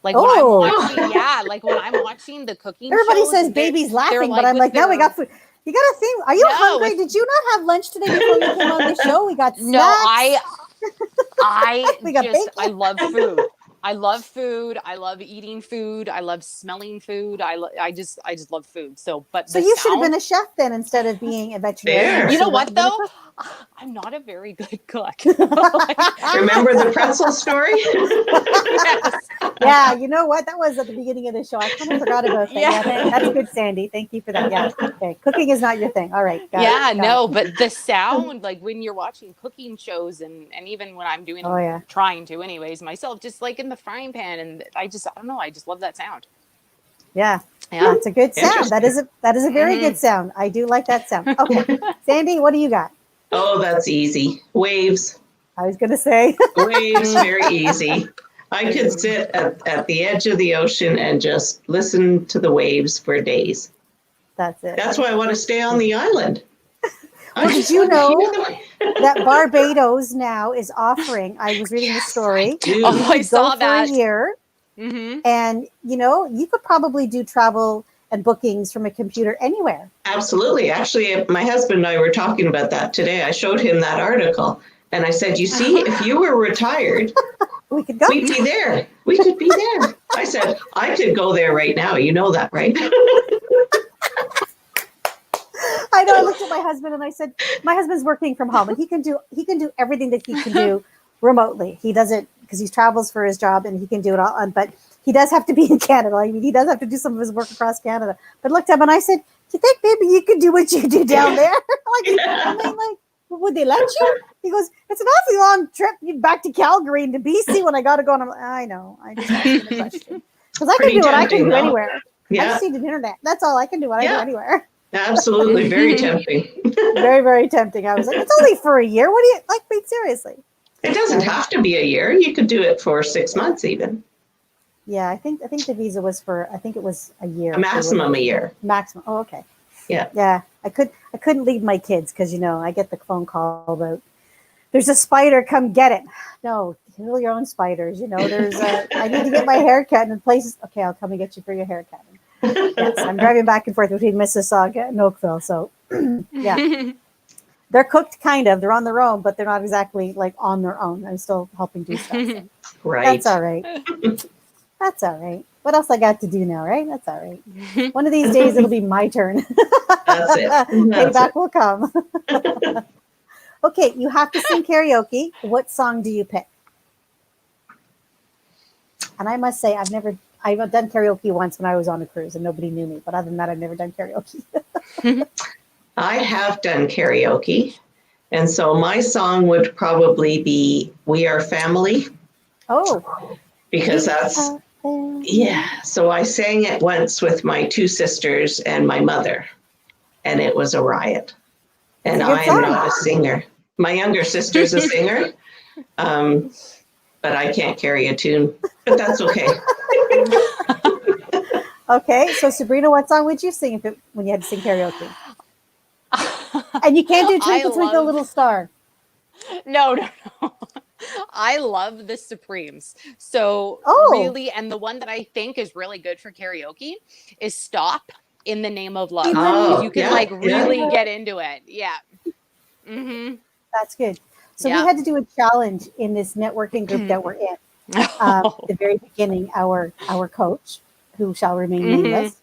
Like when I'm watching the cooking Everybody shows, says baby's laughing, like, but I'm like, now we got food. You got to think, are you hungry? Did you not have lunch today before you came on the show? We got snacks. No, We got bacon. I love food. I love food. I love eating food. I love smelling food. I just love food. So, but So the you should have been sound, a chef then instead of being a veterinarian. There. you know So what that would have though? I'm not a very good cook. Remember the pretzel story? Yes. Yeah, you know what? That was at the beginning of the show. I kind of forgot about that. Yeah, Yeah. that's good, Sandy. Thank you for that. Yeah. Okay. Cooking is not your thing. All right. Got Yeah, it. Got no, it. but the sound, like when you're watching cooking shows and even when I'm Oh doing, yeah. trying to anyways, myself, just like in the frying pan. And I don't know. I just love that sound. Yeah. Yeah. That's a good sound. That Interesting. is a very good sound. I do like that sound. Okay. Sandy, what do you got? Oh, that's easy. Waves. I was gonna say. Waves, very easy. I could sit at the edge of the ocean and just listen to the waves for days. That's it. That's why I want to stay on the island. Well, did you know that Barbados now is offering? I was reading the story. do. Oh, You I could go saw for that. a year, Mm-hmm. and you could probably do travel and bookings from a computer anywhere. Absolutely. Actually, my husband and I were talking about that today. I showed him that article and I said, you see, if you were retired, We could go. we'd be there. We could be there. I said, I could go there right now. You know that, right? I know. I looked at my husband and I said, my husband's working from home, and he can do everything that he can do remotely. He does it because he travels for his job, and he can do it all. But he does have to be in Canada. I mean, he does have to do some of his work across Canada. But I looked at him and I said, do you think maybe you could do what you do down there? I mean, like, would they let you? He goes, it's an awfully long trip back to Calgary and to BC when I got to go. And I'm like, I know. I just asking a question because I can do what I can do anywhere. I Yeah, just need an internet. That's all I can do. What I do anywhere. absolutely. Very tempting. Very, very tempting. I was like, it's only for a year. What do you like? Wait, seriously? It doesn't have to be a year. You could do it for 6 months even. Yeah, I think the visa was for. I think it was a year. A maximum a year. Maximum. Oh, okay. Yeah. Yeah. I couldn't leave my kids because I get the phone call about there's a spider. Come get it. No, kill your own spiders. There's I need to get my hair cut in places. Okay, I'll come and get you for your haircut. Yes, I'm driving back and forth between Mississauga and Oakville. So yeah. They're cooked, kind of. They're on their own, but they're not exactly like on their own. I'm still helping do stuff. So. Right. That's all right. That's all right. What else I got to do now, right? That's all right. One of these days, it'll be my turn. That's it. Payback will come. Okay, you have to sing karaoke. What song do you pick? And I must say, I've done karaoke once when I was on a cruise and nobody knew me. But other than that, I've never done karaoke. I have done karaoke. And so my song would probably be We Are Family. Oh. Because that's, yeah. So I sang it once with my 2 sisters and my mother. And it was a riot. And I am not a singer. My younger sister's a singer. But I can't carry a tune. But that's okay. Okay, so Sabrina, what song would you sing when you had to sing karaoke? And you can't do Twinkle Twinkle Little Star. No. I love the Supremes. So really, and the one that I think is really good for karaoke is Stop in the Name of Love. Oh, you can really get into it. Yeah. Mm-hmm. That's good. So we had to do a challenge in this networking group that we're in. At the very beginning, our coach, who shall remain nameless,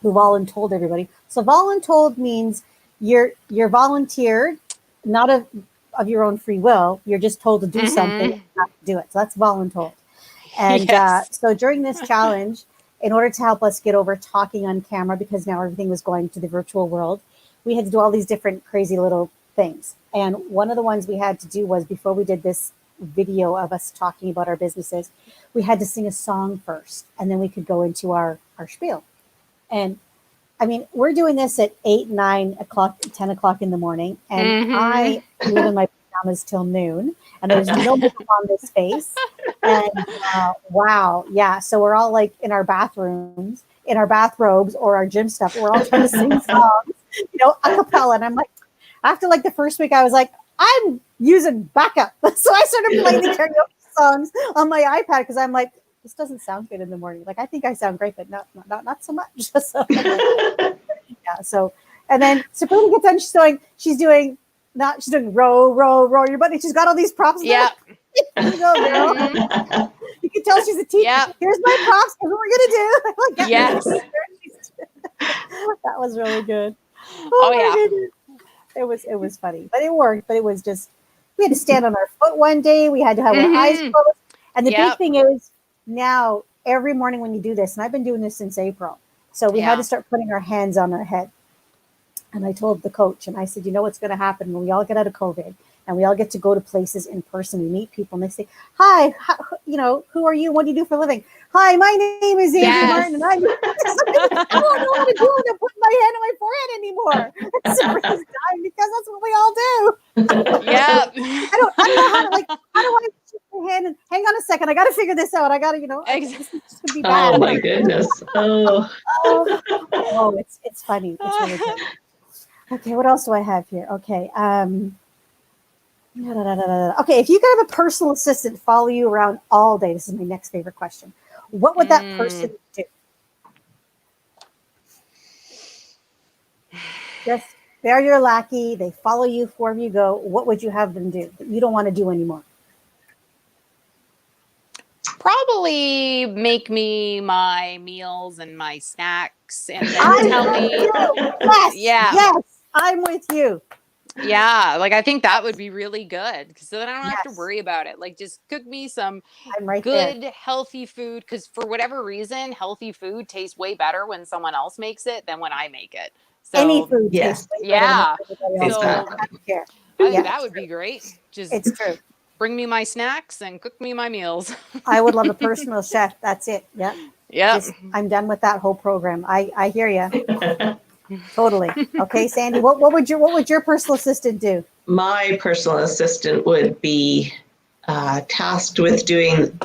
who voluntold everybody. So voluntold means you're volunteered, not of your own free will. You're just told to do something and have to do it. So that's voluntold. And so during this challenge, in order to help us get over talking on camera, because now everything was going to the virtual world, we had to do all these different crazy little things. And one of the ones we had to do was, before we did this video of us talking about our businesses, we had to sing a song first, and then we could go into our spiel. And I mean, we're doing this at 8, 9 o'clock, 10 o'clock in the morning, and I live in my pajamas till noon, and there's no makeup on this face. And wow, yeah. So we're all like in our bathrooms, in our bathrobes or our gym stuff. We're all trying to sing songs, a cappella. And I'm like, after like the first week, I was like, I'm using backup. So I started playing the karaoke songs on my iPad because I'm like, this doesn't sound good in the morning. Like, I think I sound great, but not so much. So, yeah. So, and then Sabrina gets on. She's doing row, row, row your boat. She's got all these props. Yeah. You go, girl. You tells she's a teacher. Yep. Here's my props. Here's what we're gonna do. Like, Yes. That was really good. Oh, my yeah. goodness. It was funny, but it worked. But it was just we had to stand on our foot one day. We had to have our eyes Mhm. closed. And the big Yep. thing is now every morning when you do this, and I've been doing this since April, so we had Yeah. to start putting our hands on our head. And I told the coach, and I said, you know what's going to happen when we all get out of COVID and we all get to go to places in person, we meet people, and they say, hi, you know, who are you? What do you do for a living? Hi, my name is Andrea Yes. Martin, and I don't know how to do it and put my hand on my forehead anymore. It's Sabrina's dying because that's what we all do. Yep. I don't know how to, like, how do I shake my hand and hang on a second, I got to figure this out. I got to, you know, this is just going to be bad. Oh my goodness. Oh. Oh, it's funny. It's really good. Okay, what else do I have here? Okay. Okay, if you could have a personal assistant follow you around all day, this is my next favorite question. What would that person do? Just they're your lackey, they follow you wherever you go. What would you have them do that you don't want to do anymore? Probably make me my meals and my snacks and then tell me. Yes, Yeah. yes, I'm with you. Yeah, like I think that would be really good because then I don't have to Yes. worry about it. Like just cook me some I'm right good, there. healthy food because for whatever reason, healthy food tastes way better when someone else makes it than when I make it. Any So food Yes. tastes way better than yeah, everybody else. so Exactly. I don't care. I think Yeah, that would be great. Just it's true. bring me my snacks and cook me my meals. I would love a personal chef. That's it. Yep. Yep. Just I'm done with that whole program. I hear you. Totally. Okay, Sandy, what would your personal assistant do? My personal assistant would be tasked with doing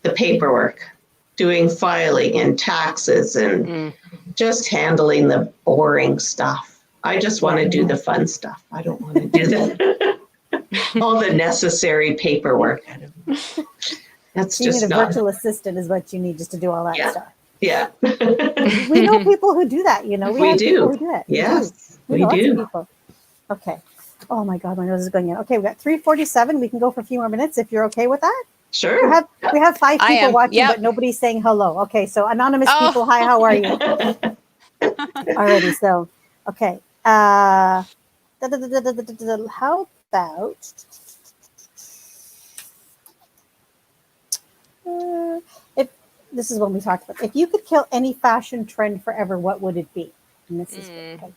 the paperwork, doing filing and taxes and just handling the boring stuff. I just want to do the fun stuff. I don't want to do all the necessary paperwork. That's So you just need a not. virtual assistant is what you need just to do all that Yeah. stuff. Yeah. We know people who do that, you know. We have do. people who do that. Yes, We we know lots of do. people. Okay. Oh my God, my nose is going in. Okay, we got 3:47. We can go for a few more minutes if you're okay with that. Sure. We have 5 I people am. watching, Yep. but nobody's saying hello. Okay, so anonymous Oh. people, hi, how are you? Alrighty, so okay. How about if this is what we talked about. If you could kill any fashion trend forever, what would it be? And this is good.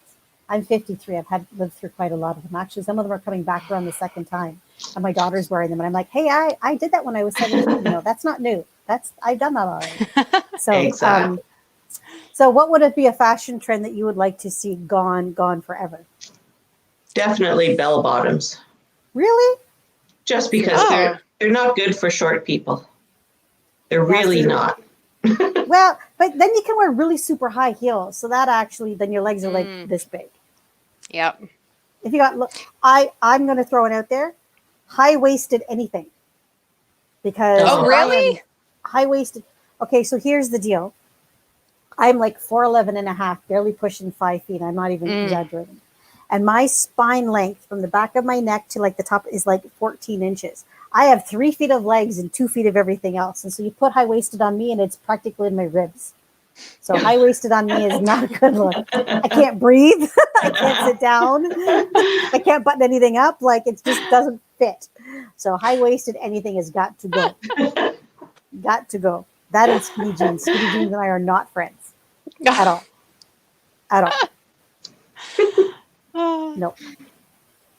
I'm 53. I've lived through quite a lot of them. Actually, some of them are coming back around the second time, and my daughter's wearing them. And I'm like, hey, I did that when I was 17. You know, that's not new. I've done that already. So, Exactly. So what would it be a fashion trend that you would like to see gone forever? Definitely bell bottoms. Really? Just because they're not good for short people. They're really not. Well, but then you can wear really super high heels. So that actually, then your legs are like this big. Yep. If you got, I'm going to throw it out there, high-waisted anything. Because Oh, really? High-waisted. Okay, so here's the deal. I'm like 4'11 and a half, barely pushing 5 feet. I'm not even exaggerating. And my spine length from the back of my neck to like the top is like 14 inches. I have 3 feet of legs and 2 feet of everything else. And so you put high-waisted on me and it's practically in my ribs. So high-waisted on me is not a good look. I can't breathe. I can't sit down. I can't button anything up. Like it just doesn't fit. So high-waisted anything has got to go. Got to go. That and skinny jeans. Skinny jeans and I are not friends at all. At all. Nope.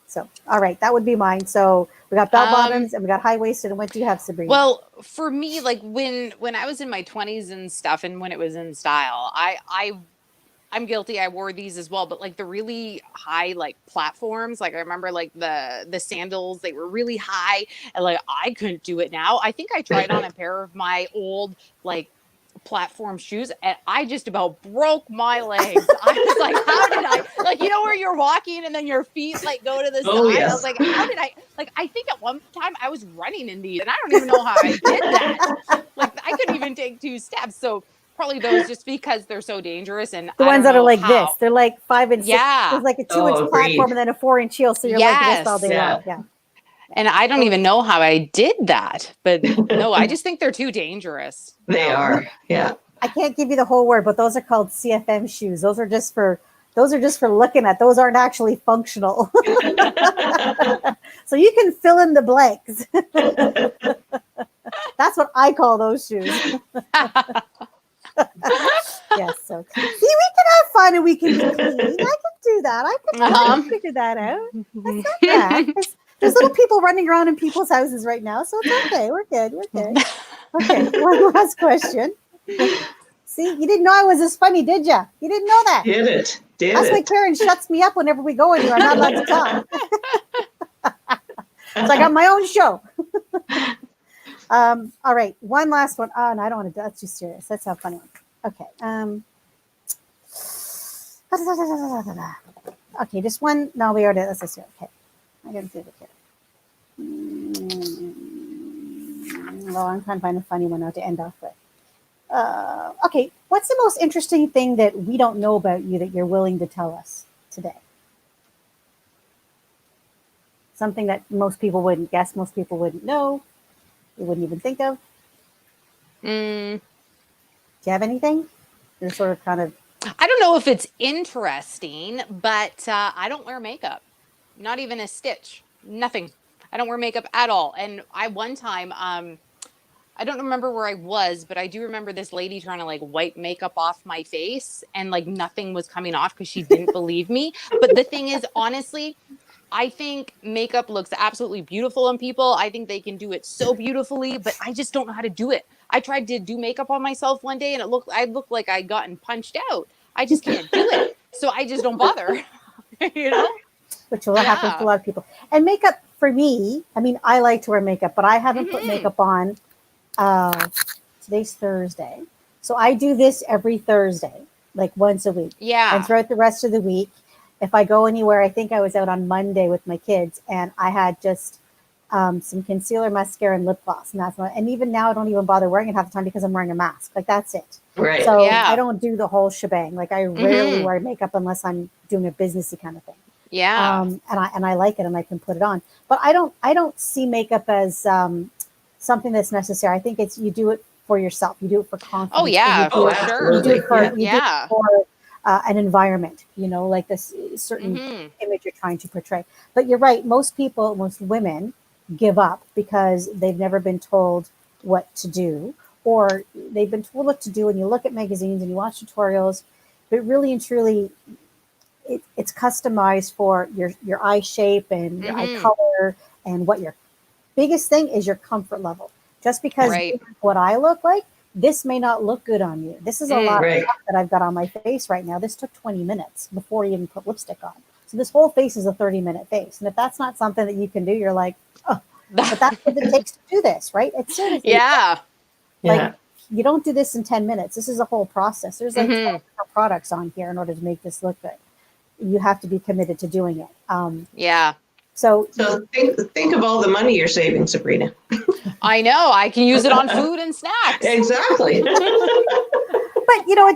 So, all right, that would be mine. So we got bell bottoms and we got high waisted. And what do you have, Sabrina? Well, for me, like when I was in my 20s and stuff, and when it was in style, I'm guilty. I wore these as well, but like the really high like platforms, like I remember like the sandals, they were really high, and like I couldn't do it now. I think I tried on a pair of my old like platform shoes and I just about broke my legs. I was like, how did I, like, you know, where you're walking and then your feet like go to the side. Yes. I was like, how did I, like, I think at one time I was running in these and I don't even know how I did that. Like I couldn't even take 2 steps. So probably those just because they're so dangerous. And the ones that are like this, they're like 5 and 6. Yeah. There's like a 2-inch platform and then a 4-inch heel. So you're like this all day long. Yeah. And I don't even know how I did that, but no, I just think they're too dangerous. They No. are. Yeah. I can't give you the whole word, but those are called CFM shoes. Those are just for looking at. Those aren't actually functional. So you can fill in the blanks. That's what I call those shoes. Yes. So see, we can have fun and we can be clean. I can do that. I can figure that out. That's not bad. There's little people running around in people's houses right now, so it's okay. We're good. We're good. Okay. One last question. See, you didn't know I was this funny, did you? You didn't know that. Did it. That's why Karen shuts me up whenever we go anywhere. I'm not allowed to talk. So I got my own show. All right, one last one. Oh, no, I don't want to. That's too serious. That's not funny. Okay. Okay, just one. No, we already. Let's just do it. Okay, I gotta do it here. Well, I'm trying to find a funny one now to end off with. Okay, what's the most interesting thing that we don't know about you that you're willing to tell us today? Something that most people wouldn't guess, most people wouldn't know, you wouldn't even think of. Do you have anything? You're sort of kind of. I don't know if it's interesting, but I don't wear makeup. Not even a stitch. Nothing. I don't wear makeup at all. And one time, I don't remember where I was, but I do remember this lady trying to like wipe makeup off my face and like nothing was coming off because she didn't believe me. But the thing is, honestly, I think makeup looks absolutely beautiful on people. I think they can do it so beautifully, but I just don't know how to do it. I tried to do makeup on myself one day and I looked like I'd gotten punched out. I just can't do it. So I just don't bother, you know? Which happens to a lot of people. And makeup for me, I mean, I like to wear makeup, but I haven't put makeup on. Today's Thursday. So I do this every Thursday, like once a week. Yeah. And throughout the rest of the week, if I go anywhere, I think I was out on Monday with my kids and I had just some concealer, mascara, and lip gloss. And that's and even now I don't even bother wearing it half the time because I'm wearing a mask. Like that's it. Right. So I don't do the whole shebang. Like I rarely wear makeup unless I'm doing a businessy kind of thing. Yeah. And I like it and I can put it on. But I don't see makeup as something that's necessary. I think it's you do it for yourself. You do it for confidence. Oh yeah, for sure. You do it for, yeah. Do it for an environment, you know, like this certain image you're trying to portray. But you're right. Most people, most women give up because they've never been told what to do, or they've been told what to do. And you look at magazines and you watch tutorials, but really and truly, it's customized for your eye shape and your eye color, and what your biggest thing is your comfort level. Just because what I look like, this may not look good on you. This is a lot of stuff that I've got on my face right now. This took 20 minutes before you even put lipstick on. So this whole face is a 30-minute face. And if that's not something that you can do, you're like, oh, but that's what it takes to do this, right? It's seriously. Like you don't do this in 10 minutes. This is a whole process. There's like 10 products on here in order to make this look good. You have to be committed to doing it. So think of all the money you're saving, Sabrina. I know. I can use it on food and snacks. Exactly. But you know,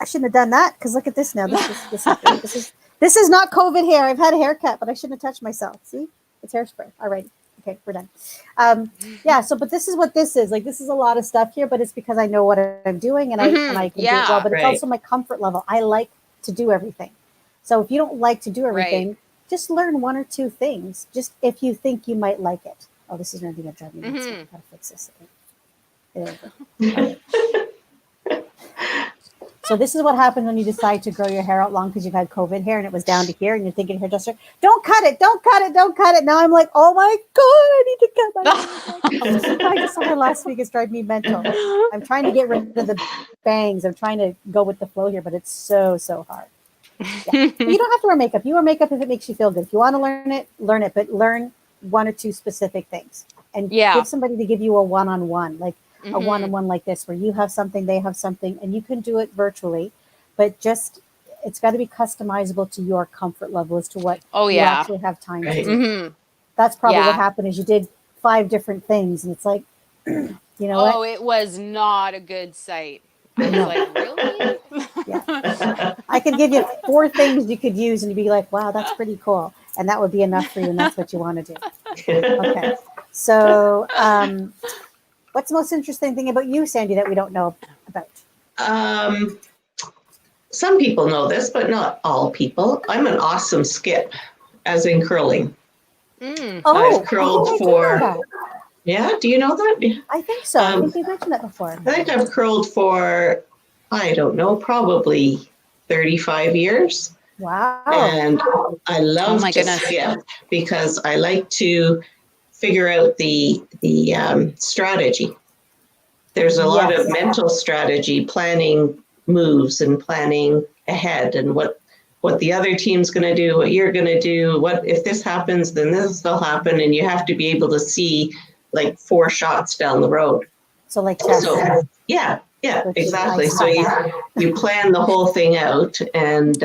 I shouldn't have done that because look at this now. This is not COVID hair. I've had a haircut, but I shouldn't have touched myself. See, it's hairspray. All right. Okay, we're done. So, but this is what this is. Like, this is a lot of stuff here, but it's because I know what I'm doing and I can do it well. But it's also my comfort level. I like to do everything. So if you don't like to do everything, just learn one or two things. Just if you think you might like it. Oh, this is going to drive me nuts. I've got to fix this. There we go. So this is what happens when you decide to grow your hair out long because you've had COVID hair and it was down to here and you're thinking hairdresser, don't cut it, don't cut it, don't cut it. Now I'm like, oh my God, I need to cut my hair. I just saw her last week. It's driving me mental. I'm trying to get rid of the bangs. I'm trying to go with the flow here, but it's so hard. Yeah. You don't have to wear makeup. You wear makeup if it makes you feel good. If you want to learn it, but learn one or two specific things and give somebody to give you a one-on-one, like a one-on-one like this, where you have something, they have something, and you can do it virtually, but just, it's got to be customizable to your comfort level as to what you actually have time to do. That's probably what happened is you did 5 different things and it's like, you know what? Oh, it was not a good site. I was like, really? I could give you 4 things you could use and you'd be like, wow, that's pretty cool. and that would be enough for you, and that's what you want to do. Okay. So, what's the most interesting thing about you, Sandi, that we don't know about? Some people know this, but not all people. I'm an awesome skip, as in curling. Oh, I've curled I for. do know that. Yeah, do you know that? I think so. I think you mentioned that before. I think I've curled for, I don't know, probably 35 years. Wow. And I love to skip because I like to figure out the strategy. There's a lot of mental strategy, planning moves and planning ahead, and what the other team's going to do, what you're going to do, what if this happens, then this will happen, and you have to be able to see like 4 shots down the road. So like chess. So, yeah, exactly. So you plan the whole thing out, and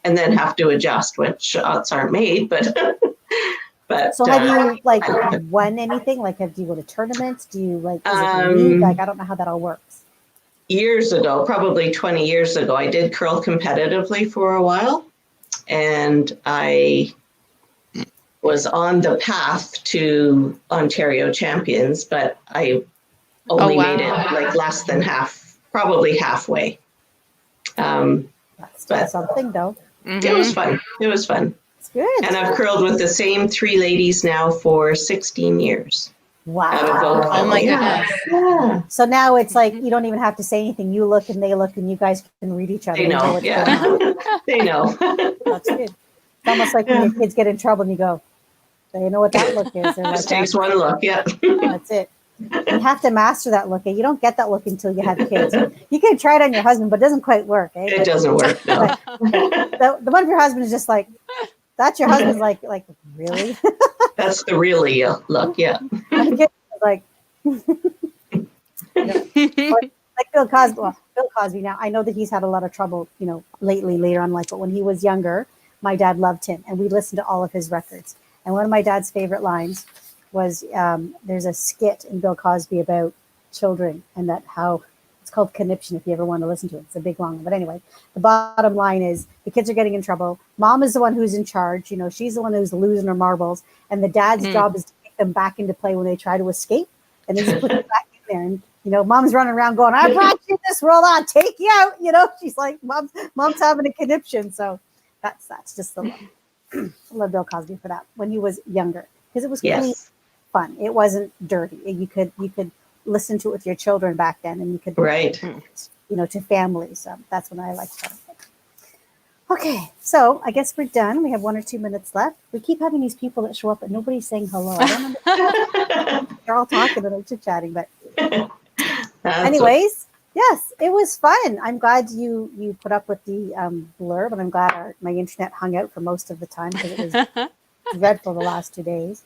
then have to adjust when shots aren't made, but. But, so have you like won anything? Like, do you go to tournaments? Do you like, is it a league? Like, I don't know how that all works. Years ago, probably 20 years ago, I did curl competitively for a while, and I was on the path to Ontario champions, but I only made it like less than half, probably halfway. That's something though. It was fun. It was fun. Good. And I've curled with the same 3 ladies now for 16 years. Wow. Oh my goodness. Yeah. So now it's like you don't even have to say anything. You look and they look and you guys can read each other. They know. What's going on. They know. That's good. It's almost like when your kids get in trouble and you go, they know what that look is. They're Just takes one look. Yeah. That's it. You have to master that look. You don't get that look until you have kids. You can try it on your husband, but it doesn't quite work. Eh? It doesn't work. No. The one of your husband is just like, that's your husband's like really? That's the really look, yeah. Like, like Bill Cosby. Well, Bill Cosby. Now I know that he's had a lot of trouble, lately, later on in life. But when he was younger, my dad loved him, and we listened to all of his records. And one of my dad's favorite lines was, "There's a skit in Bill Cosby about children, and that how." It's called Conniption, if you ever want to listen to it. It's a big long one. But anyway, the bottom line is the kids are getting in trouble. Mom is the one who's in charge. She's the one who's losing her marbles. And the dad's job is to take them back into play when they try to escape. And then just put them back in there. And, mom's running around going, I brought you this world, I'll take you out. She's like, mom's having a conniption. So that's just the love. I love Bill Cosby for that when he was younger. Because it was clean, fun. It wasn't dirty. You could listen to it with your children back then, and you could to families. That's when I liked it. Okay, so I guess we're done. We have 1 or 2 minutes left. We keep having these people that show up, but nobody's saying hello. I don't understand. They're all talking and chit chatting, but anyways, yes, it was fun. I'm glad you put up with the blurb, and I'm glad my internet hung out for most of the time because it was dreadful the last 2 days.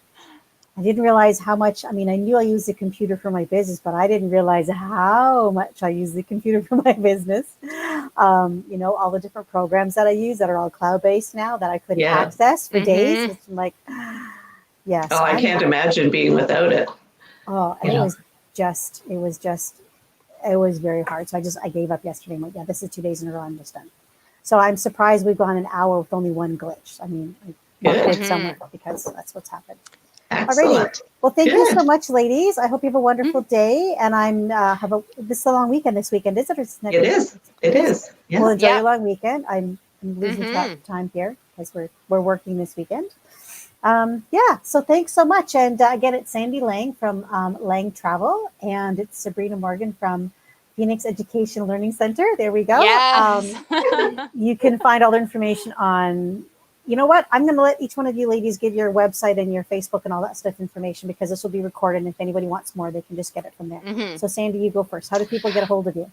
I didn't realize how much, I knew I used the computer for my business, but I didn't realize how much I use the computer for my business. All the different programs that I use that are all cloud-based now that I couldn't access for days. It's like, yes. Oh, I can't imagine being without it. Oh, and it was very hard. So I gave up yesterday. I'm like, this is 2 days in a row. I'm just done. So I'm surprised we've gone an hour with only one glitch. I somewhere because that's what's happened. Excellent. Alrighty. Well, thank you so much, ladies. I hope you have a wonderful day. And this is a long weekend this weekend, is it? Or is it next week? It is. Yeah. Well, enjoy your long weekend. I'm losing track of time here because we're working this weekend. So thanks so much. And again, it's Sandi Laing from Laing Travel, and it's Sabrina Morgan from Phoenix Education Learning Center. There we go. Yes. You can find all the information on. You know what? I'm going to let each one of you ladies give your website and your Facebook and all that stuff information because this will be recorded. And if anybody wants more, they can just get it from there. So Sandi, you go first. How do people get a hold of you?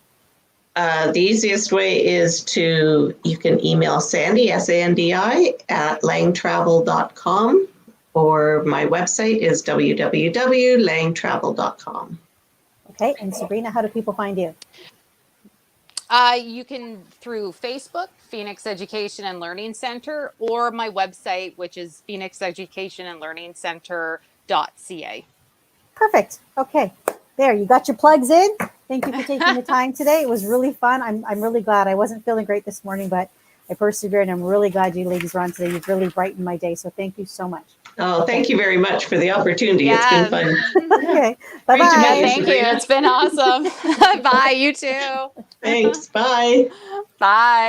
The easiest way is you can email Sandi, Sandi, at langtravel.com, or my website is www.langtravel.com. Okay. And Sabrina, how do people find you? You can through Facebook, Phoenix Education and Learning Center, or my website, which is phoenixeducationandlearningcenter.ca. Perfect. Okay. There, you got your plugs in. Thank you for taking the time today. It was really fun. I'm really glad. I wasn't feeling great this morning, but I persevered, and I'm really glad you ladies were on today. You've really brightened my day. So thank you so much. Oh, thank you very much for the opportunity. Yeah. It's been fun. Okay. Great to Bye-bye. meet you, Thank you. Sabrina. It's been awesome. Bye. You too. Thanks. Bye. Bye.